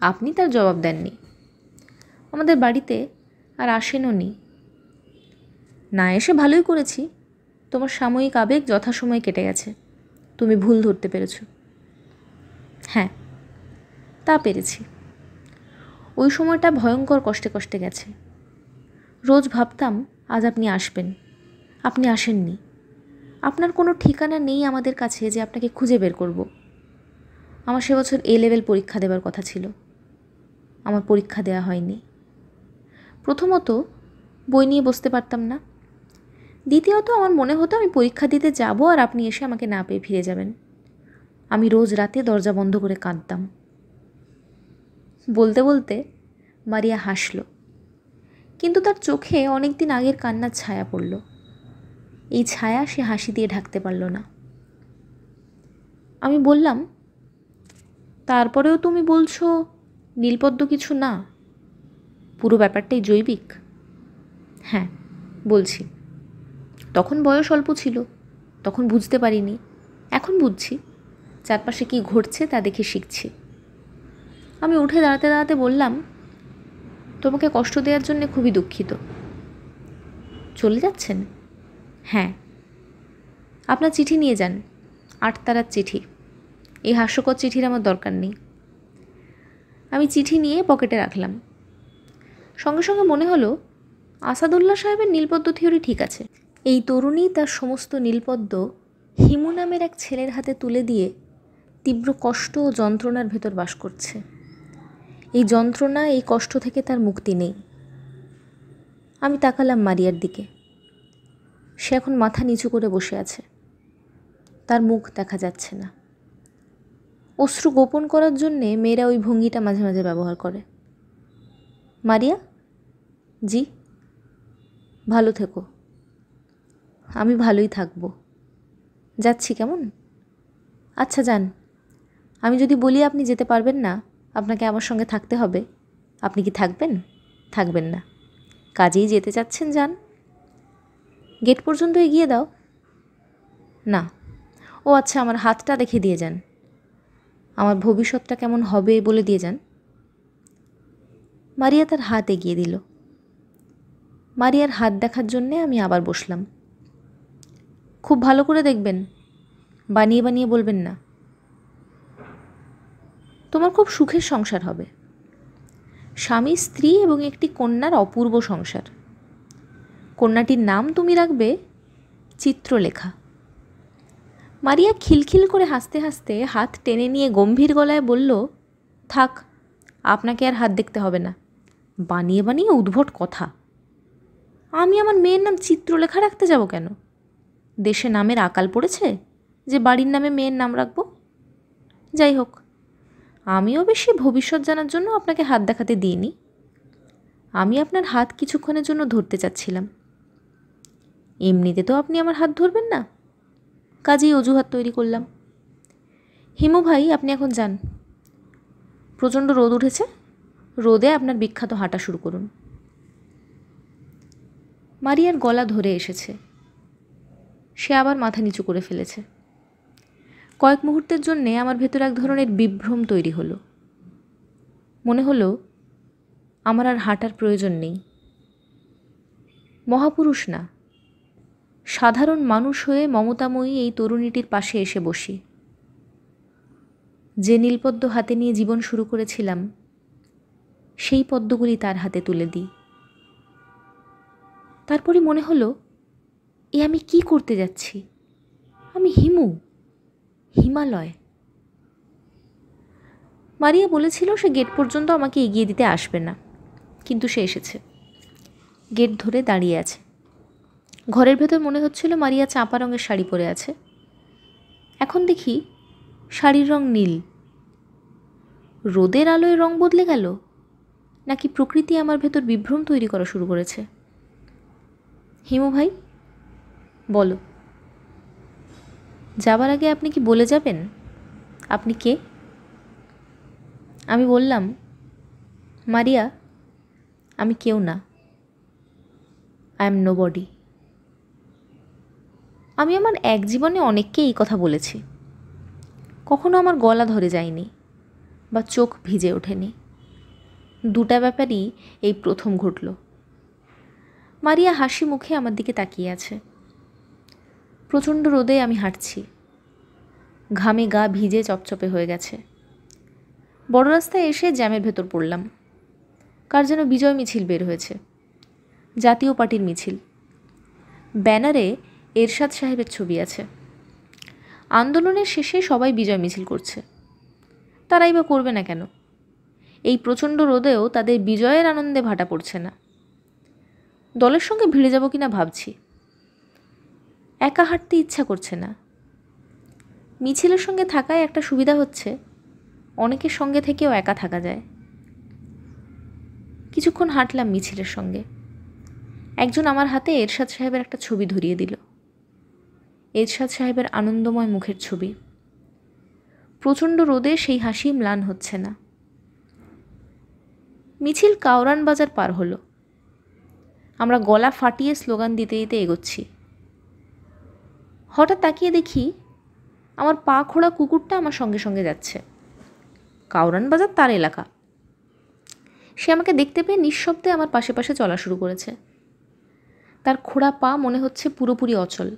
আপনি তার জবাব দেননি। আমাদের বাড়িতে আর আসেনও নি। না এসে ভালোই করেছি। তোমার সাময়িক আবেগ যথাসময়ে কেটে গেছে। তুমি ভুল ধরতে পেরেছ। হ্যাঁ, তা পেরেছি। ওই সময়টা ভয়ঙ্কর কষ্টে কষ্টে গেছে। রোজ ভাবতাম আজ আপনি আসবেন, আপনি আসেননি। আপনার কোনো ঠিকানা নেই আমাদের কাছে যে আপনাকে খুঁজে বের করব। আমার সে বছর A-level পরীক্ষা দেওয়ার কথা ছিল, আমার পরীক্ষা দেওয়া হয়নি। প্রথমত বই নিয়ে বসতে পারতাম না, দ্বিতীয়ত আমার মনে হতো আমি পরীক্ষা দিতে যাব আর আপনি এসে আমাকে না পেয়ে ফিরে যাবেন। আমি রোজ রাতে দরজা বন্ধ করে কাঁদতাম। বলতে বলতে মারিয়া হাসল, কিন্তু তার চোখে অনেক দিন আগের কান্নার ছায়া পড়ল। এই ছায়া সে হাসি দিয়ে ঢাকতে পারল না। আমি বললাম, তারপরেও তুমি বলছো নীলপদ্ম কিছু না, পুরো ব্যাপারটাই জৈবিক? হ্যাঁ, বলছি। তখন বয়স অল্প ছিল, তখন বুঝতে পারিনি, এখন বুঝছি। চারপাশে কী ঘটছে তা দেখে শিখছি। আমি উঠে দাঁড়াতে দাঁড়াতে বললাম, তোমাকে কষ্ট দেওয়ার জন্য খুবই দুঃখিত। চলে যাচ্ছেন? হ্যাঁ। আপনার চিঠি নিয়ে যান, 8 তারার চিঠি। এই হাস্যকর চিঠির আমার দরকার নেই। আমি চিঠি নিয়ে পকেটে রাখলাম। সঙ্গে সঙ্গে মনে হলো আসাদুল্লাহ সাহেবের নীলপদ্ম থিওরি ঠিক আছে। এই তরুণী তার সমস্ত নীলপদ্ম হিমু নামের এক ছেলের হাতে তুলে দিয়ে তীব্র কষ্ট ও যন্ত্রণার ভেতর বাস করছে। এই যন্ত্রণা, এই কষ্ট থেকে তার মুক্তি নেই। আমি তাকালাম মারিয়ার দিকে। সে এখন মাথা নিচু করে বসে আছে, তার মুখ দেখা যাচ্ছে না। অশ্রু গোপন করার জন্যে মেয়েরা ওই ভঙ্গিটা মাঝে মাঝে ব্যবহার করে। মারিয়া? জি? ভালো থেকো। আমি ভালোই থাকবো। যাচ্ছি কেমন? আচ্ছা যান। আমি যদি বলি আপনি যেতে পারবেন না, আপনাকে আমার সঙ্গে থাকতে হবে, আপনি কি থাকবেন? থাকবেন না। কাজেই যেতে চাচ্ছেন, যান। গেট পর্যন্ত এগিয়ে দাও। না। ও আচ্ছা, আমার হাতটা দেখে দিয়ে যান, আমার ভবিষ্যৎটা কেমন হবে বলে দিয়ে যান। মারিয়া তার হাত এগিয়ে দিল। মারিয়ার হাত দেখার জন্যে আমি আবার বসলাম। খুব ভালো করে দেখবেন, বানিয়ে বানিয়ে বলবেন না। তোমার খুব সুখের সংসার হবে, স্বামী, স্ত্রী এবং একটি কন্যার অপূর্ব সংসার। কন্যাটির নাম তুমি রাখবে চিত্রলেখা। মারিয়া খিলখিল করে হাসতে হাসতে হাত টেনে নিয়ে গম্ভীর গলায় বলল, থাক, আপনাকে আর হাত দেখতে হবে না। বানিয়ে বানিয়ে উদ্ভট কথা। আমি আমার মেয়ের নাম চিত্রলেখা রাখতে যাব কেন? দেশে নামের আকাল পড়েছে যে বাড়ির নামে মেয়ের নাম রাখব? যাই হোক, আমিও বেশি ভবিষ্যৎ জানার জন্য আপনাকে হাত দেখাতে দিইনি। আমি আপনার হাত কিছুক্ষণের জন্য ধরতে চাচ্ছিলাম। এমনিতে তো আপনি আমার হাত ধরবেন না, কাজেই অজুহাত তৈরি করলাম। হিমু ভাই, আপনি এখন যান। প্রচণ্ড রোদ উঠেছে, রোদে আপনার বিখ্যাত হাঁটা শুরু করুন। মারিয়ার গলা ধরে এসেছে, সে আবার মাথা নিচু করে ফেলেছে। কয়েক মুহূর্তের জন্যে আমার ভেতর এক ধরনের বিভ্রম তৈরি হলো। মনে হলো আমার আর হাঁটার প্রয়োজন নেই। মহাপুরুষ না, সাধারণ মানুষ হয়ে মমতাময়ী এই তরুণীটির পাশে এসে বসি। যে নীলপদ্ম হাতে নিয়ে জীবন শুরু করেছিলাম, সেই পদ্মগুলি তার হাতে তুলে দিই। তারপরে মনে হলো, এ আমি কি করতে যাচ্ছি? আমি হিমু, হিমালয়। মারিয়া বলেছিল সে গেট পর্যন্ত আমাকে এগিয়ে দিতে আসবে না, কিন্তু সে এসেছে। গেট ধরে দাঁড়িয়ে আছে। ঘরের ভেতর মনে হচ্ছিল মারিয়া চাঁপা রঙের শাড়ি পরে আছে। এখন দেখি শাড়ির রং নীল। রোদের আলোয় রং বদলে গেল, নাকি প্রকৃতি আমার ভেতর বিভ্রম তৈরি করা শুরু করেছে? হিমু ভাই, বলো, যাবার আগে আপনি কি বলে যাবেন আপনি কে? আমি বললাম, মারিয়া, আমি কেউ না, আই এম নোবডি। আমি আমার এক জীবনে অনেককে এই কথা বলেছি, কখনো আমার গলা ধরে যায়নি বা চোখ ভিজে ওঠেনি। দুটা ব্যাপারই এই প্রথম ঘটল। মারিয়া হাসি মুখে আমার দিকে তাকিয়ে আছে। প্রচণ্ড রোদে আমি হাঁটছি। ঘামে গা ভিজে চপচপে হয়ে গেছে। বড় রাস্তায় এসে জ্যামের ভেতর পড়লাম। কার যেন বিজয় মিছিল বের হয়েছে, জাতীয় পার্টির মিছিল। ব্যানারে এরশাদ সাহেবের ছবি আছে। আন্দোলনের শেষে সবাই বিজয় মিছিল করছে। তারাই বা করবে না কেন? এই প্রচণ্ড রোদেও তাদের বিজয়ের আনন্দে ভাটা পড়ছে না। দলের সঙ্গে ভিড়ে যাব কিনা ভাবছি। একা হাঁটতে ইচ্ছা করছে না। মিছিলের সঙ্গে থাকায় একটা সুবিধা হচ্ছে, অনেকের সঙ্গে থেকেও একা থাকা যায়। কিছুক্ষণ হাঁটলাম মিছিলের সঙ্গে। একজন আমার হাতে এরশাদ সাহেবের একটা ছবি ধরিয়ে দিল। এরশাদ সাহেবের আনন্দময় মুখের ছবি। প্রচণ্ড রোদে সেই হাসি ম্লান হচ্ছে না। মিছিল কাউরান বাজার পার হলো। আমরা গলা ফাটিয়ে স্লোগান দিতে দিতে এগোচ্ছি। হঠাৎ তাকিয়ে দেখি আমার পা খোঁড়া কুকুরটা আমার সঙ্গে সঙ্গে যাচ্ছে। কাউরান বাজার তার এলাকা। সে আমাকে দেখতে পেয়ে নিঃশব্দে আমার পাশে পাশে চলা শুরু করেছে। তার খোঁড়া পা মনে হচ্ছে পুরোপুরি অচল,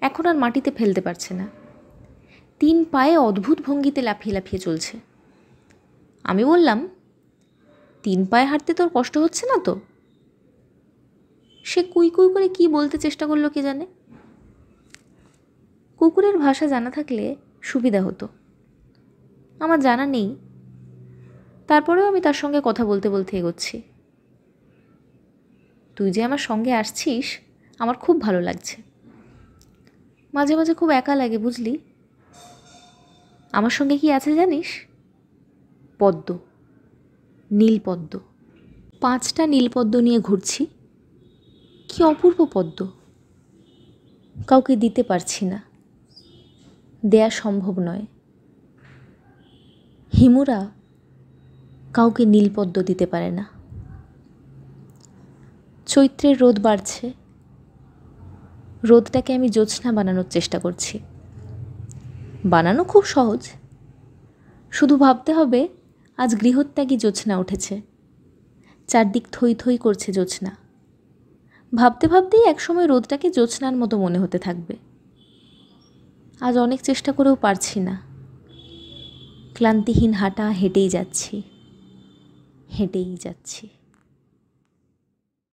এখন আর মাটিতে ফেলতে পারছে না। 3 পায়ে অদ্ভুত ভঙ্গিতে লাফিয়ে লাফিয়ে চলছে। আমি বললাম, 3 পায়ে হাঁটতে তোর কষ্ট হচ্ছে না তো? সে কুই কুই করে কি বলতে চেষ্টা করলো কে জানে। কুকুরের ভাষা জানা থাকলে সুবিধা হতো, আমার জানা নেই। তারপরেও আমি তার সঙ্গে কথা বলতে বলতে এগোচ্ছি। তুই যে আমার সঙ্গে আসছিস আমার খুব ভালো লাগছে। মাঝে মাঝে খুব একা লাগে বুঝলি। আমার সঙ্গে কি আছে জানিস? পদ্ম, নীলপদ্ম। 5টা নীলপদ্ম নিয়ে ঘুরছি। কি অপূর্ব পদ্ম। কাউকে দিতে পারছি না, দেয়া সম্ভব নয়। হিমুরা কাউকে নীলপদ্ম দিতে পারে না। চৈত্রের রোদ বাড়ছে। রোদটাকে আমি জ্যোৎস্না বানানোর চেষ্টা করছি। বানানো খুব সহজ, শুধু ভাবতে হবে আজ গৃহত্যাগী জ্যোৎস্না উঠেছে। চারদিক থই থই করছে জ্যোৎস্না। ভাবতে ভাবতেই একসময় রোদটাকে জ্যোৎস্নার মতো মনে হতে থাকবে। আজ অনেক চেষ্টা করেও পারছি না। ক্লান্তিহীন হাঁটা, হেঁটেই যাচ্ছি।